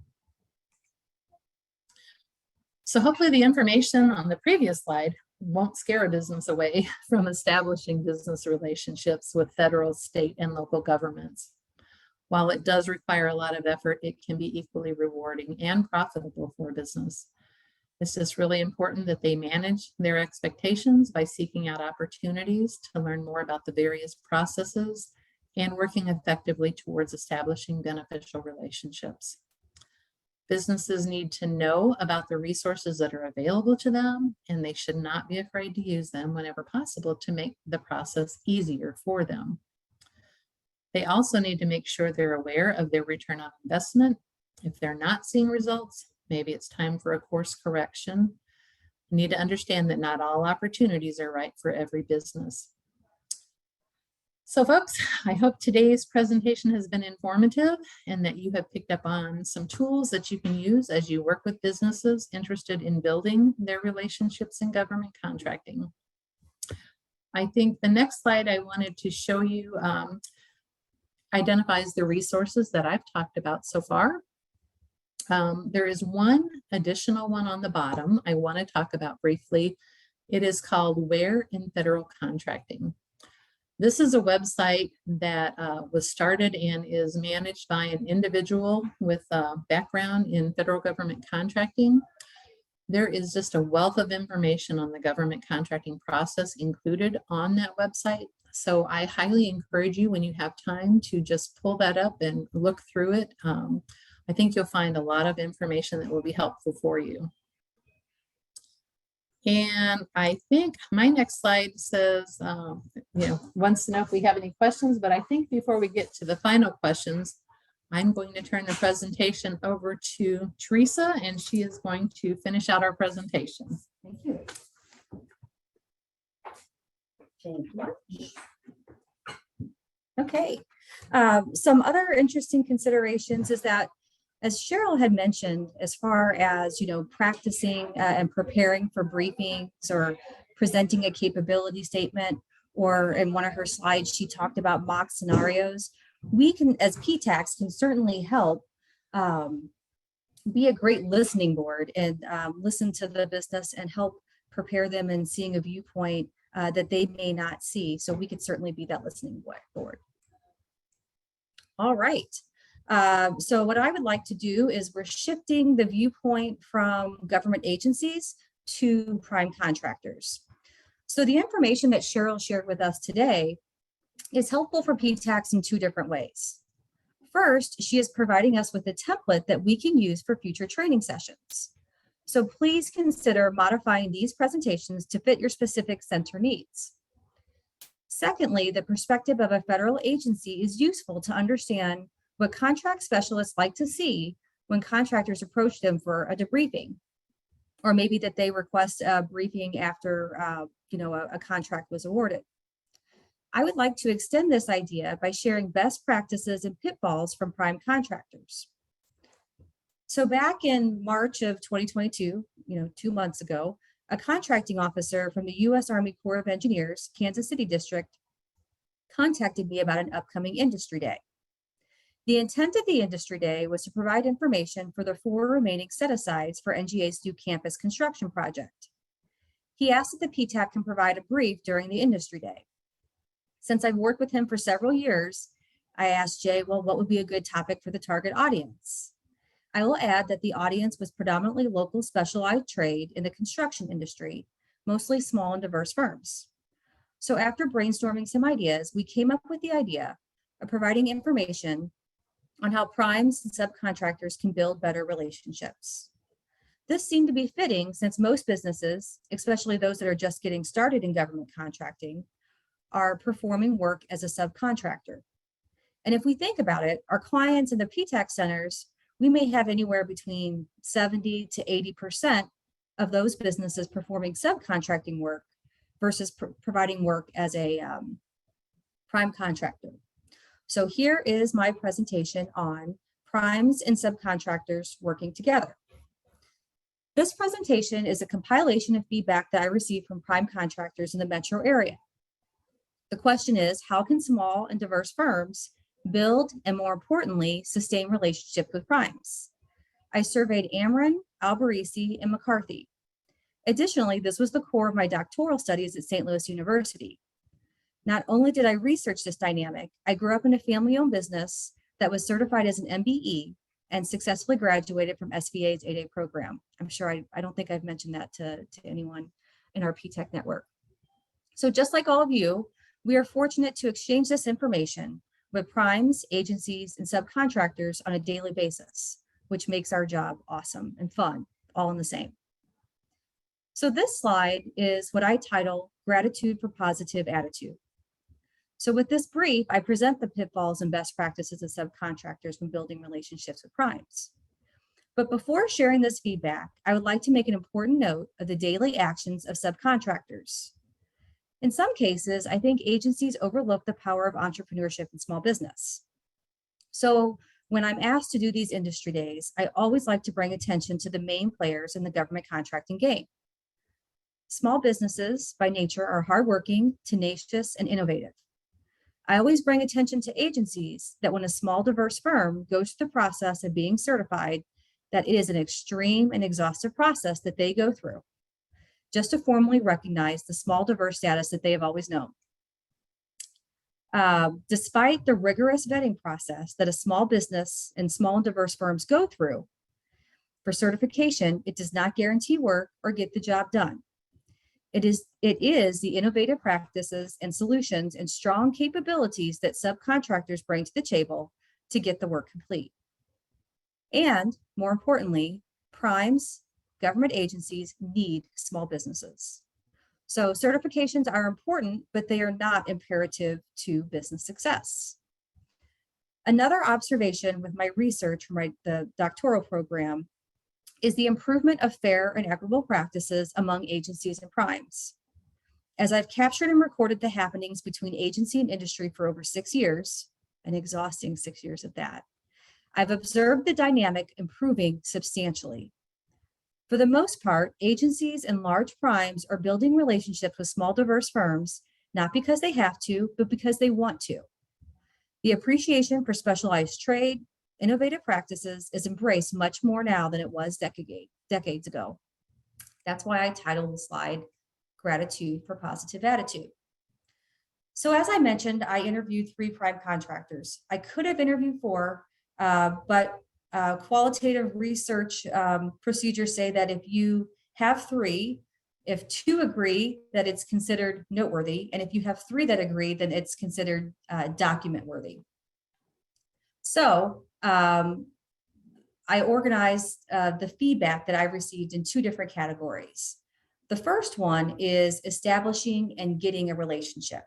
So hopefully the information on the previous slide won't scare a business away from establishing business relationships with federal, state, and local governments. While it does require a lot of effort, it can be equally rewarding and profitable for a business. It's just really important that they manage their expectations by seeking out opportunities to learn more about the various processes and working effectively towards establishing beneficial relationships. Businesses need to know about the resources that are available to them, and they should not be afraid to use them whenever possible to make the process easier for them. They also need to make sure they're aware of their return on investment. If they're not seeing results, maybe it's time for a course correction. You need to understand that not all opportunities are right for every business. So folks, I hope today's presentation has been informative and that you have picked up on some tools that you can use as you work with businesses interested in building their relationships in government contracting. I think the next slide I wanted to show you identifies the resources that I've talked about so far. There is one additional one on the bottom I want to talk about briefly. It is called Where in Federal Contracting. This is a website that was started and is managed by an individual with a background in federal government contracting. There is just a wealth of information on the government contracting process included on that website. So I highly encourage you, when you have time, to just pull that up and look through it. I think you'll find a lot of information that will be helpful for you. And I think my next slide says, wants to know if we have any questions, but I think before we get to the final questions, I'm going to turn the presentation over to Teresa, and she is going to finish out our presentation. Thank you. Thank you. Okay. Some other interesting considerations is that, as Cheryl had mentioned, as far as, practicing and preparing for briefings or presenting a capability statement, or in one of her slides, she talked about mock scenarios. We can, as PTACs, can certainly help be a great listening board and listen to the business and help prepare them in seeing a viewpoint that they may not see. So we could certainly be that listening board. All right. So what I would like to do is we're shifting the viewpoint from government agencies to prime contractors. So the information that Cheryl shared with us today is helpful for PTACs in two different ways. First, she is providing us with a template that we can use for future training sessions. So please consider modifying these presentations to fit your specific center needs. Secondly, the perspective of a federal agency is useful to understand what contract specialists like to see when contractors approach them for a debriefing, or maybe that they request a briefing after a contract was awarded. I would like to extend this idea by sharing best practices and pitfalls from prime contractors. So back in March of 2022, 2 months ago, a contracting officer from the U.S. Army Corps of Engineers, Kansas City District, contacted me about an upcoming industry day. The intent of the industry day was to provide information for the 4 remaining set-asides for NGA's new campus construction project. He asked if the PTAC can provide a brief during the industry day. Since I've worked with him for several years, I asked Jay, well, what would be a good topic for the target audience? I will add that the audience was predominantly local specialized trade in the construction industry, mostly small and diverse firms. So after brainstorming some ideas, we came up with the idea of providing information on how primes and subcontractors can build better relationships. This seemed to be fitting since most businesses, especially those that are just getting started in government contracting, are performing work as a subcontractor. And if we think about it, our clients in the PTAC centers, we may have anywhere between 70 to 80% of those businesses performing subcontracting work versus providing work as a prime contractor. So here is my presentation on primes and subcontractors working together. This presentation is a compilation of feedback that I received from prime contractors in the metro area. The question is, how can small and diverse firms build and, more importantly, sustain relationships with primes? I surveyed Ameren, Alberici, and McCarthy. Additionally, this was the core of my doctoral studies at St. Louis University. Not only did I research this dynamic, I grew up in a family-owned business that was certified as an MBE and successfully graduated from SVA's 8A program. I'm sure I don't think I've mentioned that to anyone in our PTAC network. So just like all of you, we are fortunate to exchange this information with primes, agencies, and subcontractors on a daily basis, which makes our job awesome and fun, all in the same. So this slide is what I title Gratitude for Positive Attitude. So with this brief, I present the pitfalls and best practices of subcontractors when building relationships with primes. But before sharing this feedback, I would like to make an important note of the daily actions of subcontractors. In some cases, I think agencies overlook the power of entrepreneurship in small business. So when I'm asked to do these industry days, I always like to bring attention to the main players in the government contracting game. Small businesses by nature are hardworking, tenacious, and innovative. I always bring attention to agencies that when a small diverse firm goes through the process of being certified, that it is an extreme and exhaustive process that they go through just to formally recognize the small diverse status that they have always known. Despite the rigorous vetting process that a small business and small and diverse firms go through for certification, it does not guarantee work or get the job done. It is the innovative practices and solutions and strong capabilities that subcontractors bring to the table to get the work complete. And more importantly, primes, government agencies need small businesses. So certifications are important, but they are not imperative to business success. Another observation with my research from the doctoral program is the improvement of fair and equitable practices among agencies and primes. As I've captured and recorded the happenings between agency and industry for over 6 years, an exhausting 6 years at that, I've observed the dynamic improving substantially. For the most part, agencies and large primes are building relationships with small, diverse firms, not because they have to, but because they want to. The appreciation for specialized trade, innovative practices is embraced much more now than it was decades ago. That's why I titled the slide, Gratitude for Positive Attitude. So as I mentioned, I interviewed 3 prime contractors. I could have interviewed 4, but qualitative research procedures say that if you have 3, if 2 agree, that it's considered noteworthy, and if you have 3 that agree, then it's considered document worthy. So I organized the feedback that I received in 2 different categories. The first one is establishing and getting a relationship.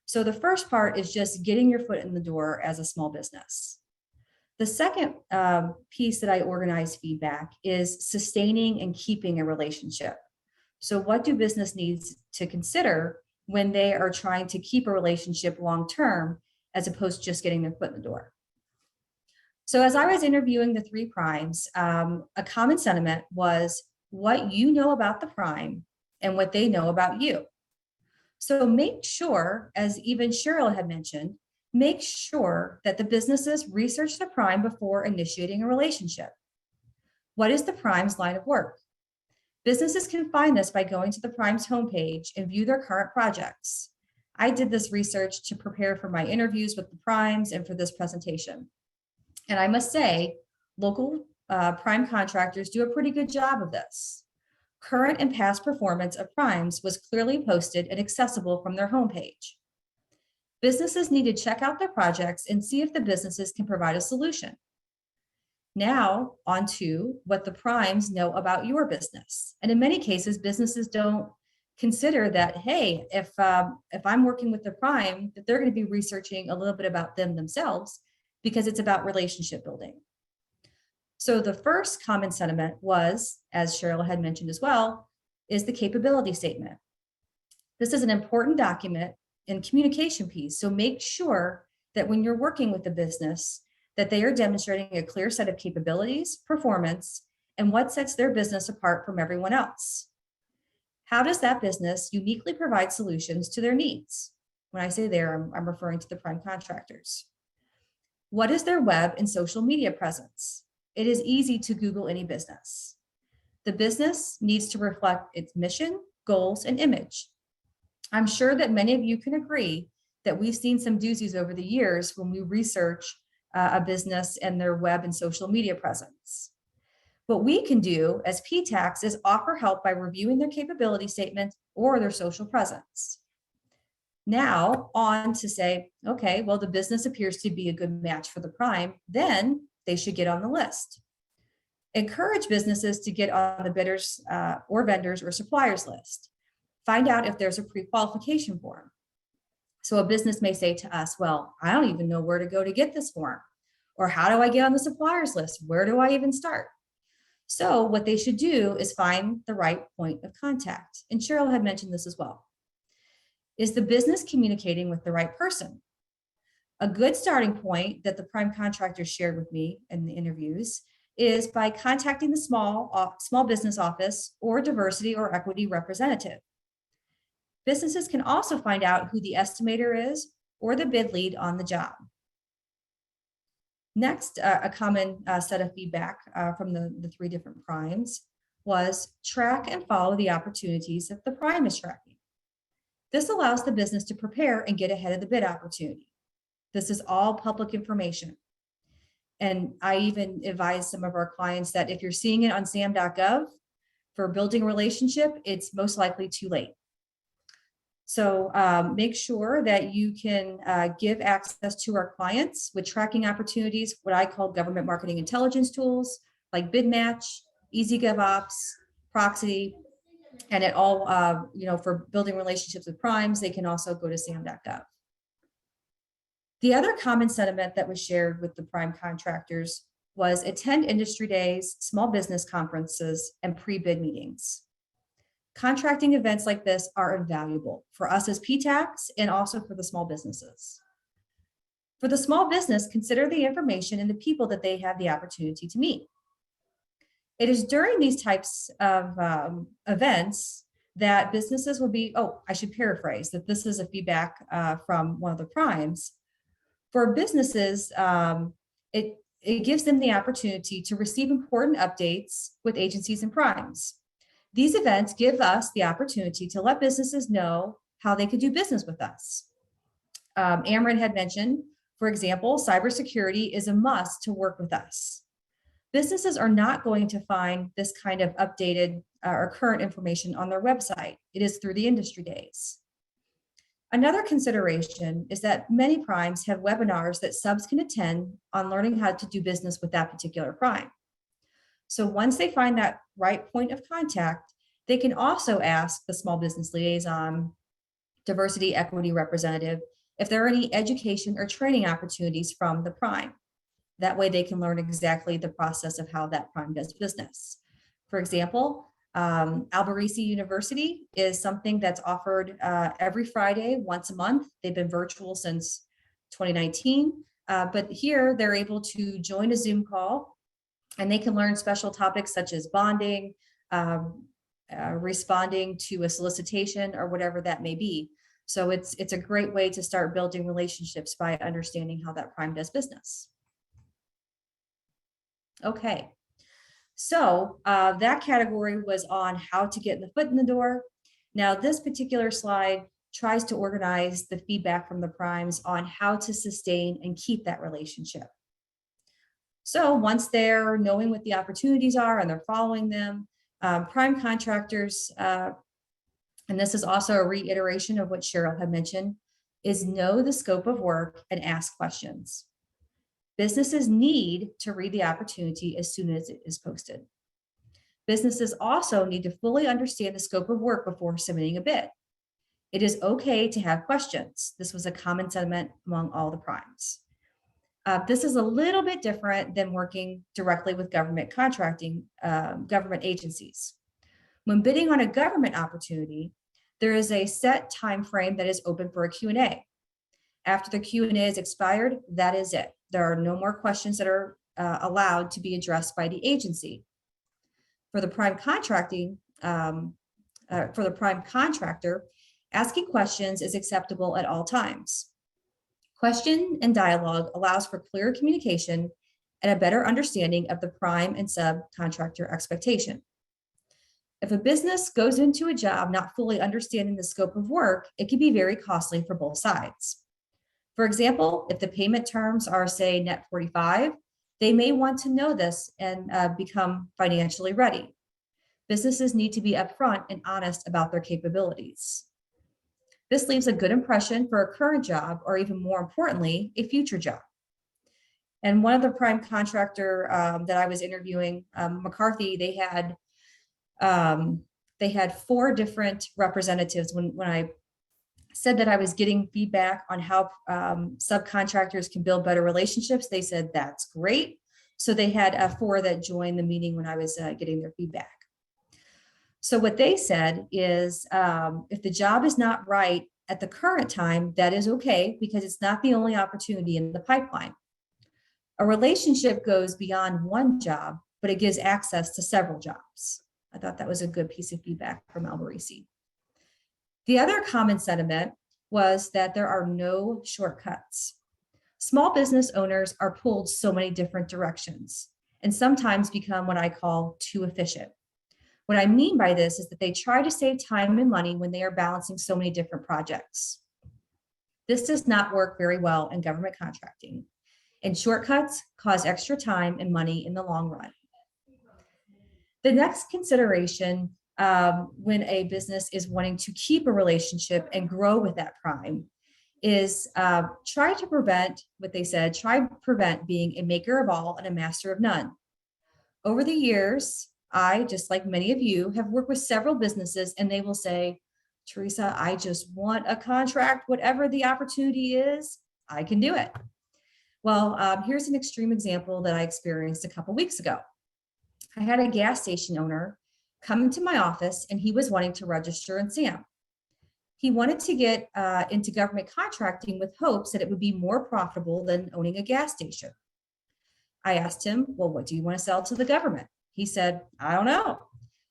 So the first part is just getting your foot in the door as a small business. The second piece that I organized feedback is sustaining and keeping a relationship. So what do business needs to consider when they are trying to keep a relationship long-term as opposed to just getting their foot in the door? So as I was interviewing the 3 primes, a common sentiment was what you know about the prime and what they know about you. So make sure, as even Cheryl had mentioned, make sure that the businesses research the prime before initiating a relationship. What is the prime's line of work? Businesses can find this by going to the prime's homepage and view their current projects. I did this research to prepare for my interviews with the primes and for this presentation. And I must say, local prime contractors do a pretty good job of this. Current and past performance of primes was clearly posted and accessible from their homepage. Businesses need to check out their projects and see if the businesses can provide a solution. Now, on to what the primes know about your business. And in many cases, businesses don't consider that, hey, if I'm working with the prime, that they're going to be researching a little bit about them themselves because it's about relationship building. So the first common sentiment was, as Cheryl had mentioned as well, is the capability statement. This is an important document and communication piece. So make sure that when you're working with the business, that they are demonstrating a clear set of capabilities, performance, and what sets their business apart from everyone else. How does that business uniquely provide solutions to their needs? When I say there, I'm referring to the prime contractors. What is their web and social media presence? It is easy to Google any business. The business needs to reflect its mission, goals, and image. I'm sure that many of you can agree that we've seen some doozies over the years when we research a business and their web and social media presence. What we can do as PTACs is offer help by reviewing their capability statement or their social presence. Now on to say, okay, well, the business appears to be a good match for the prime, then they should get on the list. Encourage businesses to get on the bidders or vendors or suppliers list. Find out if there's a pre-qualification form. So a business may say to us, well, I don't even know where to go to get this form. Or how do I get on the suppliers list? Where do I even start? So what they should do is find the right point of contact. And Cheryl had mentioned this as well. Is the business communicating with the right person? A good starting point that the prime contractors shared with me in the interviews is by contacting the small business office or diversity or equity representative. Businesses can also find out who the estimator is or the bid lead on the job. Next, a common set of feedback from the three different primes was track and follow the opportunities that the prime is tracking. This allows the business to prepare and get ahead of the bid opportunity. This is all public information. And I even advise some of our clients that if you're seeing it on sam.gov for building a relationship, it's most likely too late. So make sure that you can give access to our clients with tracking opportunities, what I call government marketing intelligence tools like BidMatch, EasyGovOps, Proxy, and it all, for building relationships with primes, they can also go to sam.gov. The other common sentiment that was shared with the prime contractors was attend industry days, small business conferences, and pre-bid meetings. Contracting events like this are invaluable for us as PTACs and also for the small businesses. For the small business, consider the information and the people that they have the opportunity to meet. It is during these types of events that businesses will be, I should paraphrase that this is a feedback from one of the primes. For businesses, it gives them the opportunity to receive important updates with agencies and primes. These events give us the opportunity to let businesses know how they could do business with us. Amran had mentioned, for example, cybersecurity is a must to work with us. Businesses are not going to find this kind of updated or current information on their website. It is through the industry days. Another consideration is that many primes have webinars that subs can attend on learning how to do business with that particular prime. So once they find that right point of contact, they can also ask the small business liaison, diversity equity representative, if there are any education or training opportunities from the prime. That way they can learn exactly the process of how that prime does business. For example, Alberici University is something that's offered every Friday, once a month. They've been virtual since 2019, but here they're able to join a Zoom call and they can learn special topics such as bonding, responding to a solicitation or whatever that may be. So it's a great way to start building relationships by understanding how that prime does business. Okay, so that category was on how to get the foot in the door. Now this particular slide tries to organize the feedback from the primes on how to sustain and keep that relationship. So once they're knowing what the opportunities are and they're following them, prime contractors, and this is also a reiteration of what Cheryl had mentioned, is know the scope of work and ask questions. Businesses need to read the opportunity as soon as it is posted. Businesses also need to fully understand the scope of work before submitting a bid. It is okay to have questions. This was a common sentiment among all the primes. This is a little bit different than working directly with government contracting, government agencies. When bidding on a government opportunity, there is a set time frame that is open for a Q&A. After the Q&A is expired, that is it. There are no more questions that are allowed to be addressed by the agency. For the prime contracting, for the prime contractor, asking questions is acceptable at all times. Question and dialogue allows for clear communication and a better understanding of the prime and subcontractor expectation. If a business goes into a job not fully understanding the scope of work, it can be very costly for both sides. For example, if the payment terms are, say, net 45, they may want to know this and become financially ready. Businesses need to be upfront and honest about their capabilities. This leaves a good impression for a current job, or even more importantly, a future job. And one of the prime contractor that I was interviewing, McCarthy, they had 4 different representatives. When I said that I was getting feedback on how subcontractors can build better relationships, they said, that's great. So they had 4 that joined the meeting when I was getting their feedback. So what they said is, if the job is not right at the current time, that is okay, because it's not the only opportunity in the pipeline. A relationship goes beyond one job, but it gives access to several jobs. I thought that was a good piece of feedback from Alberici. The other common sentiment was that there are no shortcuts. Small business owners are pulled so many different directions and sometimes become what I call too efficient. What I mean by this is that they try to save time and money when they are balancing so many different projects. This does not work very well in government contracting, and shortcuts cause extra time and money in the long run. The next consideration when a business is wanting to keep a relationship and grow with that prime is try to prevent being a maker of all and a master of none. Over the years, I, just like many of you, have worked with several businesses, and they will say, Teresa, I just want a contract, whatever the opportunity is, I can do it. Well, here's an extreme example that I experienced a couple weeks ago. I had a gas station owner come into my office, and he was wanting to register in SAM. He wanted to get into government contracting with hopes that it would be more profitable than owning a gas station. I asked him, well, what do you want to sell to the government? He said, I don't know.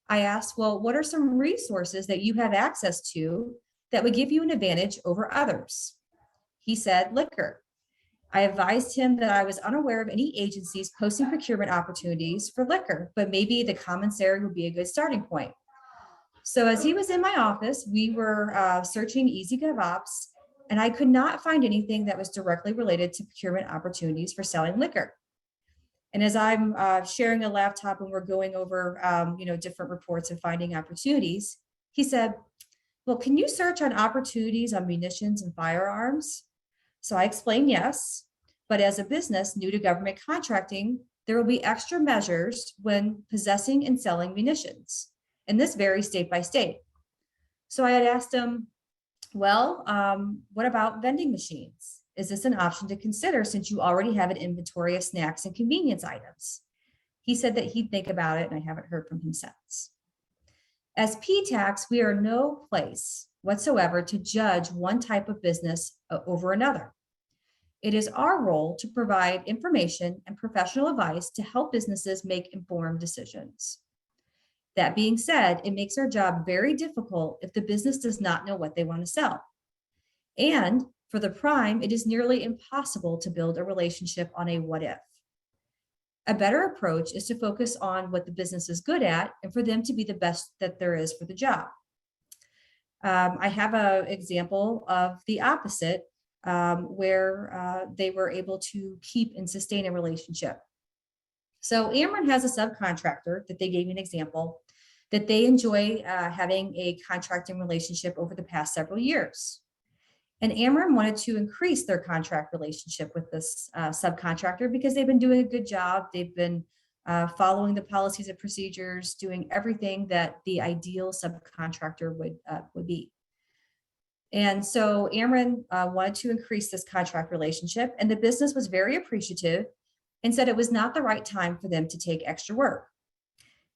I asked, well, what are some resources that you have access to that would give you an advantage over others? He said, liquor. I advised him that I was unaware of any agencies posting procurement opportunities for liquor, but maybe the commissary would be a good starting point. So as he was in my office, we were searching EasyGovOps, and I could not find anything that was directly related to procurement opportunities for selling liquor. And as I'm sharing a laptop and we're going over different reports and finding opportunities, he said, well, can you search on opportunities on munitions and firearms? So I explained yes, but as a business new to government contracting, there will be extra measures when possessing and selling munitions. And this varies state by state. So I had asked him, well, what about vending machines? Is this an option to consider since you already have an inventory of snacks and convenience items? He said that he'd think about it, and I haven't heard from him since. As PTACs, we are no place whatsoever to judge one type of business over another. It is our role to provide information and professional advice to help businesses make informed decisions. That being said, it makes our job very difficult if the business does not know what they want to sell. And for the prime, it is nearly impossible to build a relationship on a what if. A better approach is to focus on what the business is good at and for them to be the best that there is for the job. I have an example of the opposite where they were able to keep and sustain a relationship. So Ameren has a subcontractor that they gave me an example that they enjoy having a contracting relationship over the past several years. And Ameren wanted to increase their contract relationship with this subcontractor because they've been doing a good job. They've been following the policies and procedures, doing everything that the ideal subcontractor would be. And so Ameren wanted to increase this contract relationship, and the business was very appreciative and said it was not the right time for them to take extra work.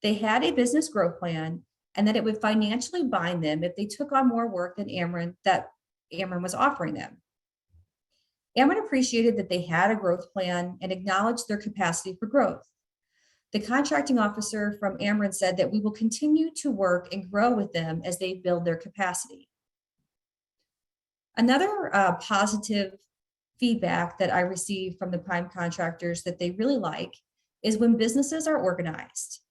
They had a business growth plan and that it would financially bind them if they took on more work than Ameren was offering them. Ameren appreciated that they had a growth plan and acknowledged their capacity for growth. The contracting officer from Ameren said that we will continue to work and grow with them as they build their capacity. Another positive feedback that I received from the prime contractors that they really like is when businesses are organized.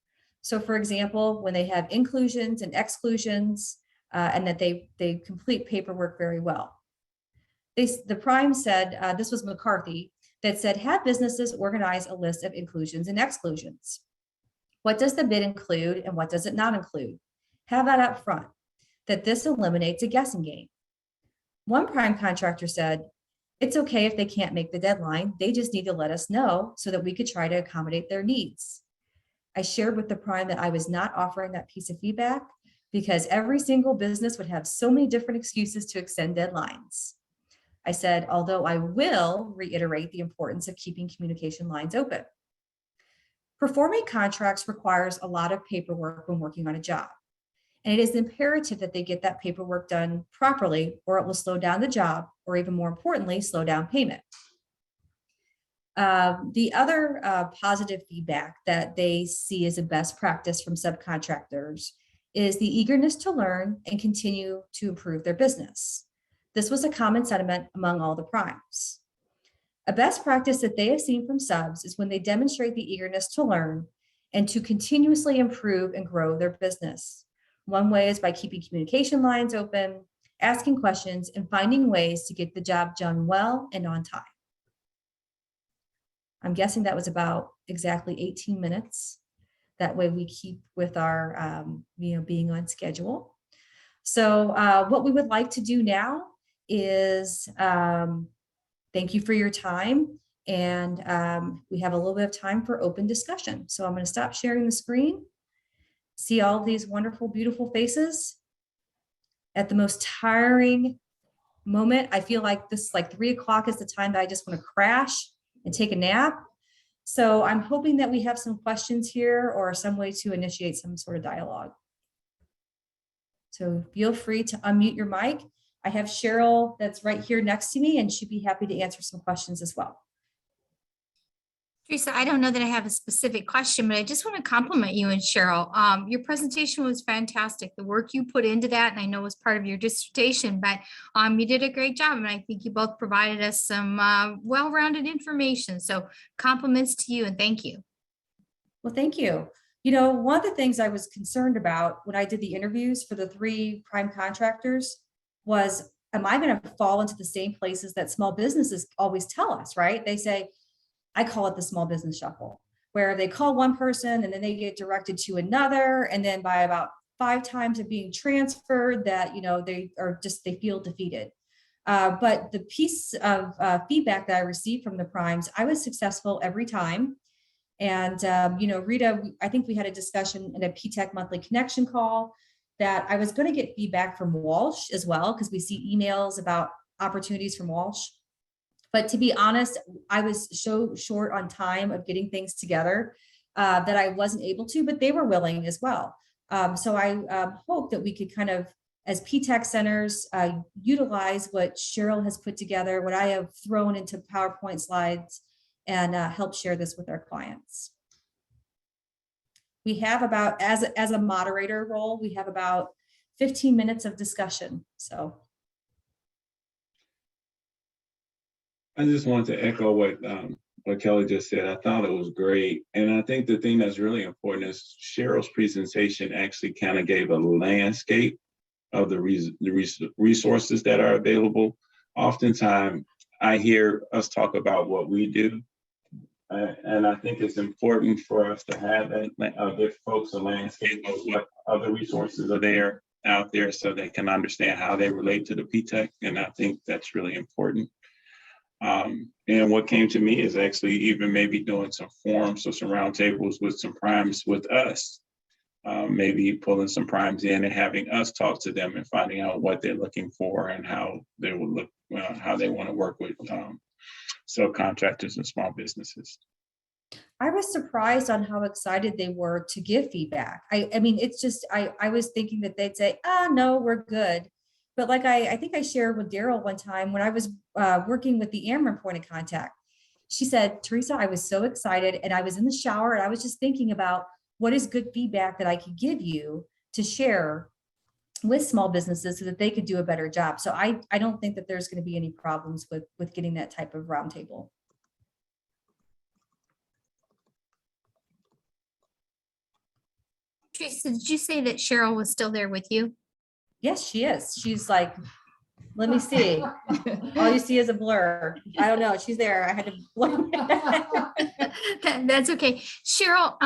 So for example, when they have inclusions and exclusions, and that they complete paperwork very well. The prime said, this was McCarthy, that said, have businesses organize a list of inclusions and exclusions. What does the bid include and what does it not include? Have that up front, that this eliminates a guessing game. One prime contractor said, it's okay if they can't make the deadline, they just need to let us know so that we could try to accommodate their needs. I shared with the prime that I was not offering that piece of feedback because every single business would have so many different excuses to extend deadlines. I said, although I will reiterate the importance of keeping communication lines open. Performing contracts requires a lot of paperwork when working on a job. And it is imperative that they get that paperwork done properly or it will slow down the job, or even more importantly, slow down payment. The other positive feedback that they see as a best practice from subcontractors is the eagerness to learn and continue to improve their business. This was a common sentiment among all the primes. A best practice that they have seen from subs is when they demonstrate the eagerness to learn and to continuously improve and grow their business. One way is by keeping communication lines open, asking questions, and finding ways to get the job done well and on time. I'm guessing that was about exactly 18 minutes. That way we keep with our, being on schedule. So what we would like to do now is thank you for your time. And we have a little bit of time for open discussion. So I'm going to stop sharing the screen. See all these wonderful, beautiful faces. At the most tiring moment, I feel like this, like 3 o'clock is the time that I just want to crash and take a nap. So I'm hoping that we have some questions here or some way to initiate some sort of dialogue. So feel free to unmute your mic. I have Cheryl that's right here next to me, and she'd be happy to answer some questions as well. Teresa, I don't know that I have a specific question, but I just want to compliment you and Cheryl. Your presentation was fantastic. The work you put into that, and I know was part of your dissertation, but you did a great job. And I think you both provided us some well-rounded information. So compliments to you and thank you. Well, thank you. You know, one of the things I was concerned about when I did the interviews for the 3 prime contractors was, am I going to fall into the same places that small businesses always tell us, right? They say, I call it the small business shuffle, where they call one person and then they get directed to another. And then by about 5 times of being transferred that, they feel defeated. But the piece of feedback that I received from the primes, I was successful every time. And, Rita, I think we had a discussion in a PTAC monthly connection call that I was going to get feedback from Walsh as well, because we see emails about opportunities from Walsh. But to be honest, I was so short on time of getting things together that I wasn't able to, but they were willing as well. So I hope that we could kind of, as PTAC centers, utilize what Cheryl has put together, what I have thrown into PowerPoint slides, and help share this with our clients. We have about, as a moderator role, we have about 15 minutes of discussion. So I just wanted to echo what Kelly just said. I thought it was great. And I think the thing that's really important is Cheryl's presentation actually kind of gave a landscape of the resources that are available. Oftentimes, I hear us talk about what we do. And I think it's important for us to have that, give folks a landscape of what other resources are out there so they can understand how they relate to the PTAC. And I think that's really important. And what came to me is actually even maybe doing some forums or some roundtables with some primes with us, maybe pulling some primes in and having us talk to them and finding out what they're looking for and how they would look, how they want to work with subcontractors and small businesses. I was surprised on how excited they were to give feedback. I mean, it's just, I was thinking that they'd say, no, we're good. But like I think I shared with Daryl one time when I was working with the Ameren point of contact, she said, Teresa, I was so excited and I was in the shower and I was just thinking about what is good feedback that I could give you to share with small businesses so that they could do a better job. So I don't think that there's going to be any problems with getting that type of roundtable. Teresa, did you say that Cheryl was still there with you? Yes, she is. She's like, let me see. All you see is a blur. I don't know. She's there. I had to blur. That's okay. Cheryl,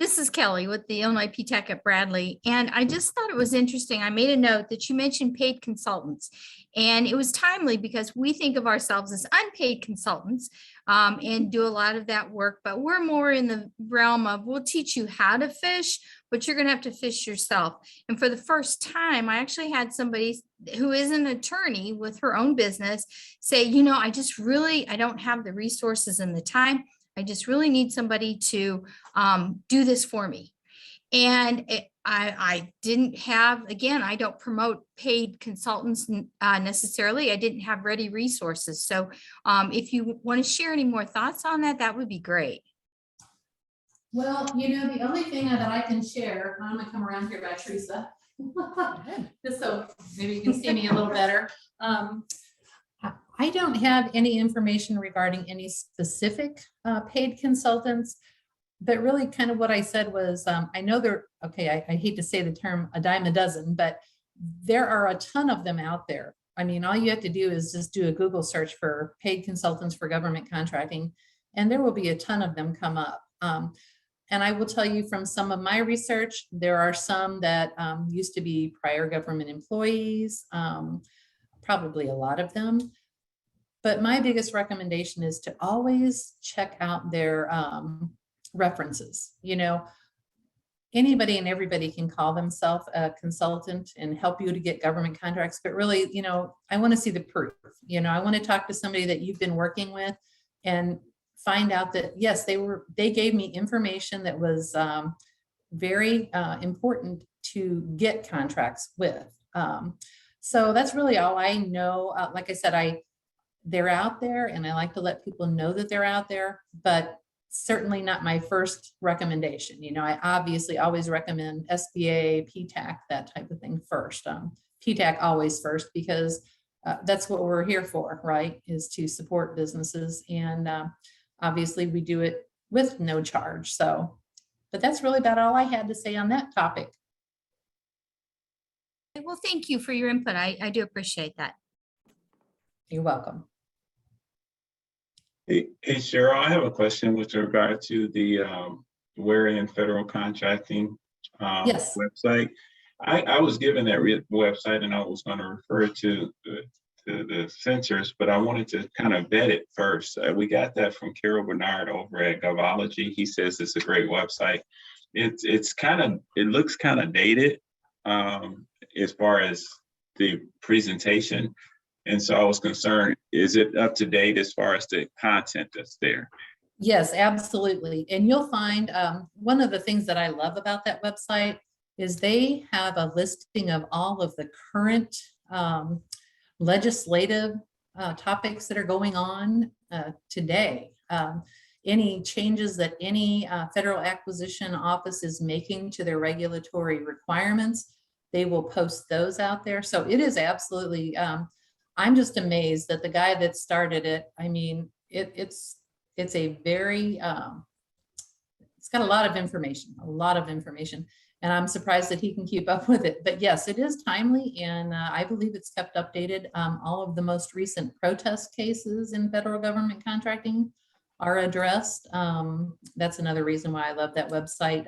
this is Kelly with the Illinois PTAC at Bradley. And I just thought it was interesting. I made a note that you mentioned paid consultants. And it was timely because we think of ourselves as unpaid consultants and do a lot of that work. But we're more in the realm of we'll teach you how to fish, but you're going to have to fish yourself. And for the first time, I actually had somebody who is an attorney with her own business say, I don't have the resources and the time. I just really need somebody to do this for me. And I didn't have, again, I don't promote paid consultants necessarily. I didn't have ready resources. So if you want to share any more thoughts on that, that would be great. Well, the only thing that I can share, I'm going to come around here by Teresa, just so maybe you can see me a little better. I don't have any information regarding any specific paid consultants, but really kind of what I said was, I know I hate to say the term a dime a dozen, but there are a ton of them out there. I mean, all you have to do is just do a Google search for paid consultants for government contracting, and there will be a ton of them come up. And I will tell you from some of my research, there are some that used to be prior government employees, probably a lot of them. But my biggest recommendation is to always check out their references. You know, anybody and everybody can call themselves a consultant and help you to get government contracts, but really, you know, I want to see the proof. You know, I want to talk to somebody that you've been working with and find out that, yes, they gave me information that was very important to get contracts with. So that's really all I know. Like I said, they're out there, and I like to let people know that they're out there, but certainly not my first recommendation. You know, I obviously always recommend SBA, PTAC, that type of thing first. PTAC always first, because that's what we're here for, right? Is to support businesses. And obviously we do it with no charge. So, but that's really about all I had to say on that topic. Well, thank you for your input. I do appreciate that. You're welcome. Hey, Cheryl, I have a question with regard to the Wherein Federal Contracting Yes. website. I was given that website, and I was going to refer to the censors, but I wanted to kind of vet it first. We got that from Carol Bernard over at Govology. He says it's a great website. It looks kind of dated as far as the presentation. And so I was concerned, is it up to date as far as the content that's there? Yes, absolutely. And you'll find one of the things that I love about that website is they have a listing of all of the current legislative topics that are going on today. Any changes that any federal acquisition office is making to their regulatory requirements, they will post those out there. So it is absolutely, I'm just amazed that the guy that started it, I mean, it's a very, it's got a lot of information, and I'm surprised that he can keep up with it. But yes, it is timely, and I believe it's kept updated. All of the most recent protest cases in federal government contracting are addressed. That's another reason why I love that website.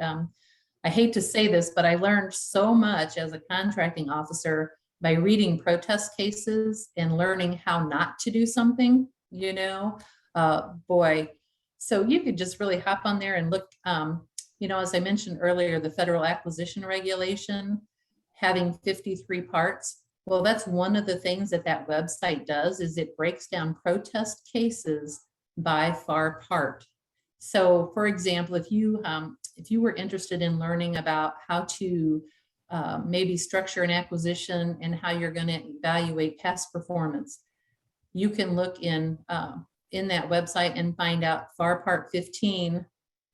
I hate to say this, but I learned so much as a contracting officer by reading protest cases and learning how not to do something, you know, boy. So you could just really hop on there and look, you know, as I mentioned earlier, the federal acquisition regulation having 53 parts. Well, that's one of the things that website does, is it breaks down protest cases by FAR part. So for example, if you were interested in learning about how to maybe structure an acquisition and how you're going to evaluate past performance, you can look in that website and find out FAR Part 15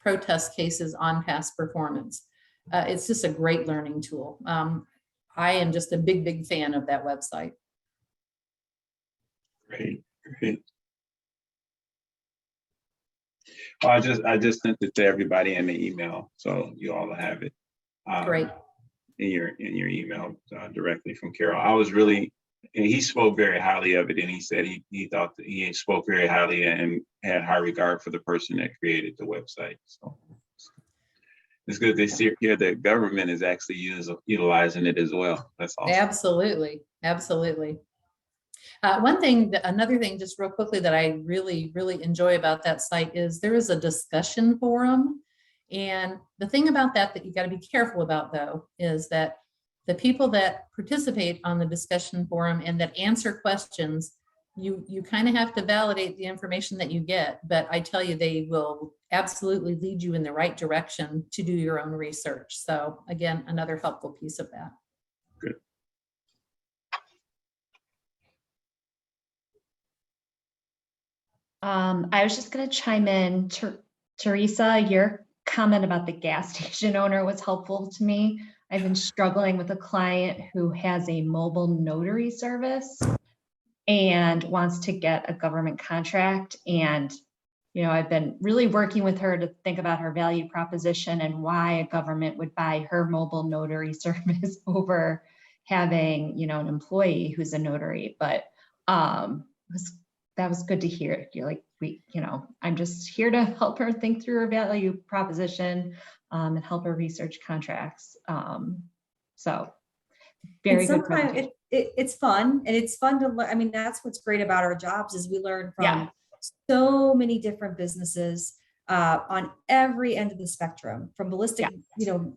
protest cases on past performance. It's just a great learning tool. I am just a big fan of that website. Great. Well, I just sent it to everybody in the email, so you all have it. Great. In your email directly from Carol. I was really, and he spoke very highly of it, and he said he thought that he spoke very highly and had high regard for the person that created the website. So it's good to hear that government is actually utilizing it as well. That's awesome. Absolutely. Another thing, just real quickly, that I really enjoy about that site is there is a discussion forum. And the thing about that you got to be careful about, though, is that the people that participate on the discussion forum and that answer questions, you kind of have to validate the information that you get. But I tell you, they will absolutely lead you in the right direction to do your own research. So again, another helpful piece of that. Good. I was just going to chime in. Teresa, your comment about the gas station owner was helpful to me. I've been struggling with a client who has a mobile notary service, and wants to get a government contract. And, I've been really working with her to think about her value proposition and why a government would buy her mobile notary service over having, an employee who's a notary. But that was good to hear. You're like, I'm just here to help her think through her value proposition and help her research contracts. So very good. Sometimes it's fun, and it's fun to learn. I mean, that's what's great about our jobs is we learn from so many different businesses on every end of the spectrum, from ballistic,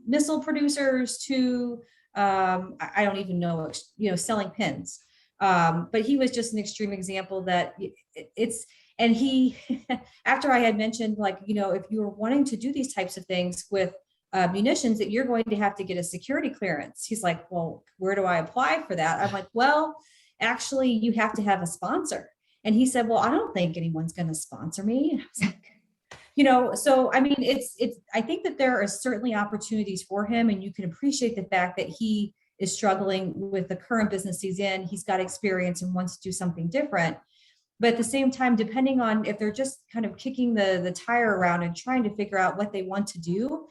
missile producers to I don't even know, selling pins. But he was just an extreme example that and he, after I had mentioned, like, if you were wanting to do these types of things with munitions, that you're going to have to get a security clearance. He's like, well, where do I apply for that? I'm like, well, actually, you have to have a sponsor. And he said, well, I don't think anyone's going to sponsor me. And I was like, so, I mean, I think that there are certainly opportunities for him, and you can appreciate the fact that he is struggling with the current business he's in. He's got experience and wants to do something different. But at the same time, depending on if they're just kind of kicking the tire around and trying to figure out what they want to do,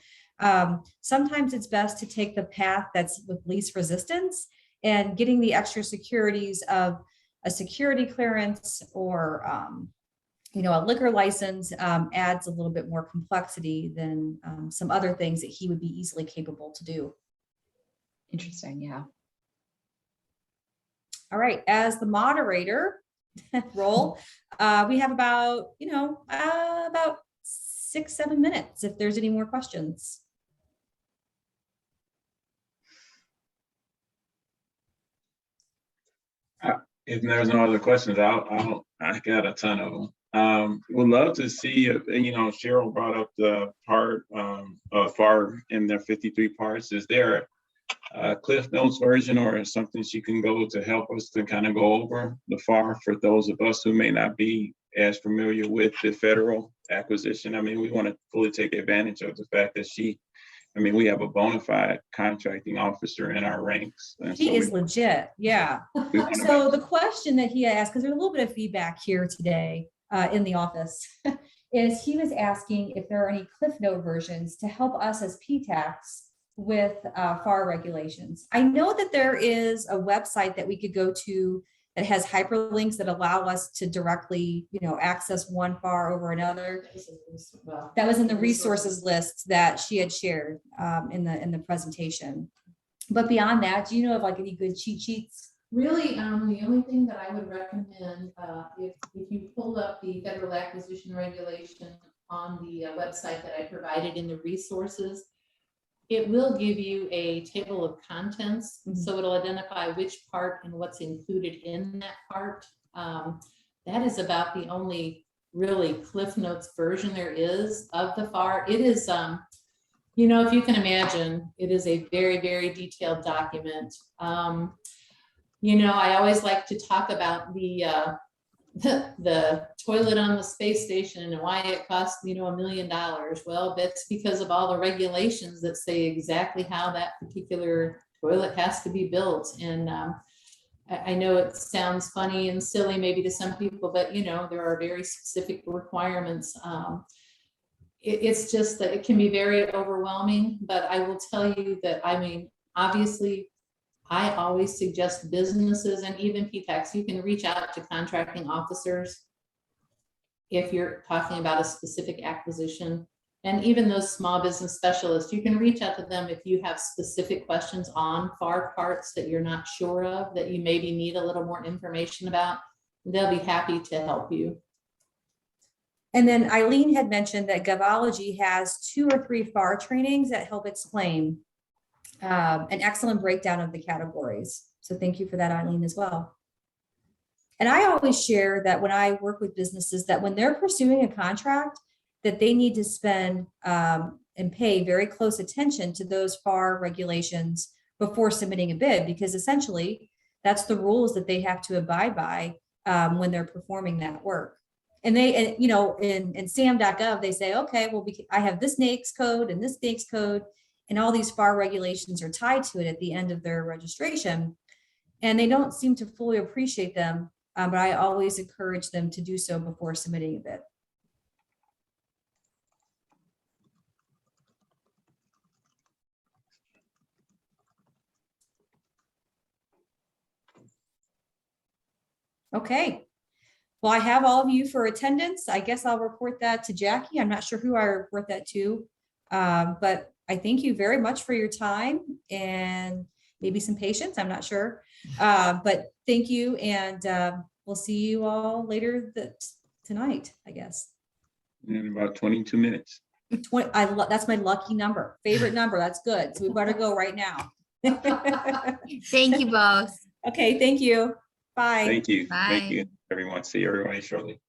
sometimes it's best to take the path that's with least resistance, and getting the extra securities of a security clearance or, a liquor license adds a little bit more complexity than some other things that he would be easily capable to do. Interesting. Yeah. All right. As the moderator role, we have about 6-7 minutes if there's any more questions. If there's no other questions, I got a ton of them. Would love to see if, Cheryl brought up the part FAR in their 53 parts. Is there a Cliff Notes version or something she can go to help us to kind of go over the FAR for those of us who may not be as familiar with the federal acquisition? I mean, we want to fully take advantage of the fact that we have a bona fide contracting officer in our ranks. He is legit. Yeah. So the question that he asked, because there's a little bit of feedback here today in the office, is he was asking if there are any Cliff Note versions to help us as PTACs with FAR regulations. I know that there is a website that we could go to that has hyperlinks that allow us to directly, access one FAR over another. That was in the resources list that she had shared in the presentation. But beyond that, do you know of like any good cheat sheets? Really, the only thing that I would recommend, if you pulled up the federal acquisition regulation on the website that I provided in the resources, it will give you a table of contents. Mm-hmm. So it'll identify which part and what's included in that part. That is about the only really Cliff Notes version there is of the FAR. It is, if you can imagine, it is a very, very detailed document. I always like to talk about the toilet on the space station and why it costs, $1 million. Well, that's because of all the regulations that say exactly how that particular toilet has to be built. And I know it sounds funny and silly maybe to some people, but there are very specific requirements. It's just that it can be very overwhelming, but I will tell you that, obviously, I always suggest businesses and even PTACs, you can reach out to contracting officers if you're talking about a specific acquisition. And even those small business specialists, you can reach out to them if you have specific questions on FAR parts that you're not sure of, that you maybe need a little more information about. They'll be happy to help you. And then Eileen had mentioned that Govology has 2 or 3 FAR trainings that help explain an excellent breakdown of the categories. So thank you for that, Eileen, as well. And I always share that when I work with businesses, that when they're pursuing a contract, that they need to spend and pay very close attention to those FAR regulations before submitting a bid, because essentially that's the rules that they have to abide by when they're performing that work. And they, in SAM.gov, they say, okay, well, I have this NAICS code and this NAICS code, and all these FAR regulations are tied to it at the end of their registration. And they don't seem to fully appreciate them but I always encourage them to do so before submitting a bid. Okay. Well, I have all of you for attendance. I guess I'll report that to Jackie. I'm not sure who I report that to, but I thank you very much for your time and maybe some patience. I'm not sure, but thank you, and we'll see you all later tonight, I guess. In about 22 minutes. 20, that's my lucky number, favorite number. That's good. So we better go right now. Thank you both. Okay, thank you. Bye. Thank you. Bye. Thank you, everyone. See everyone shortly.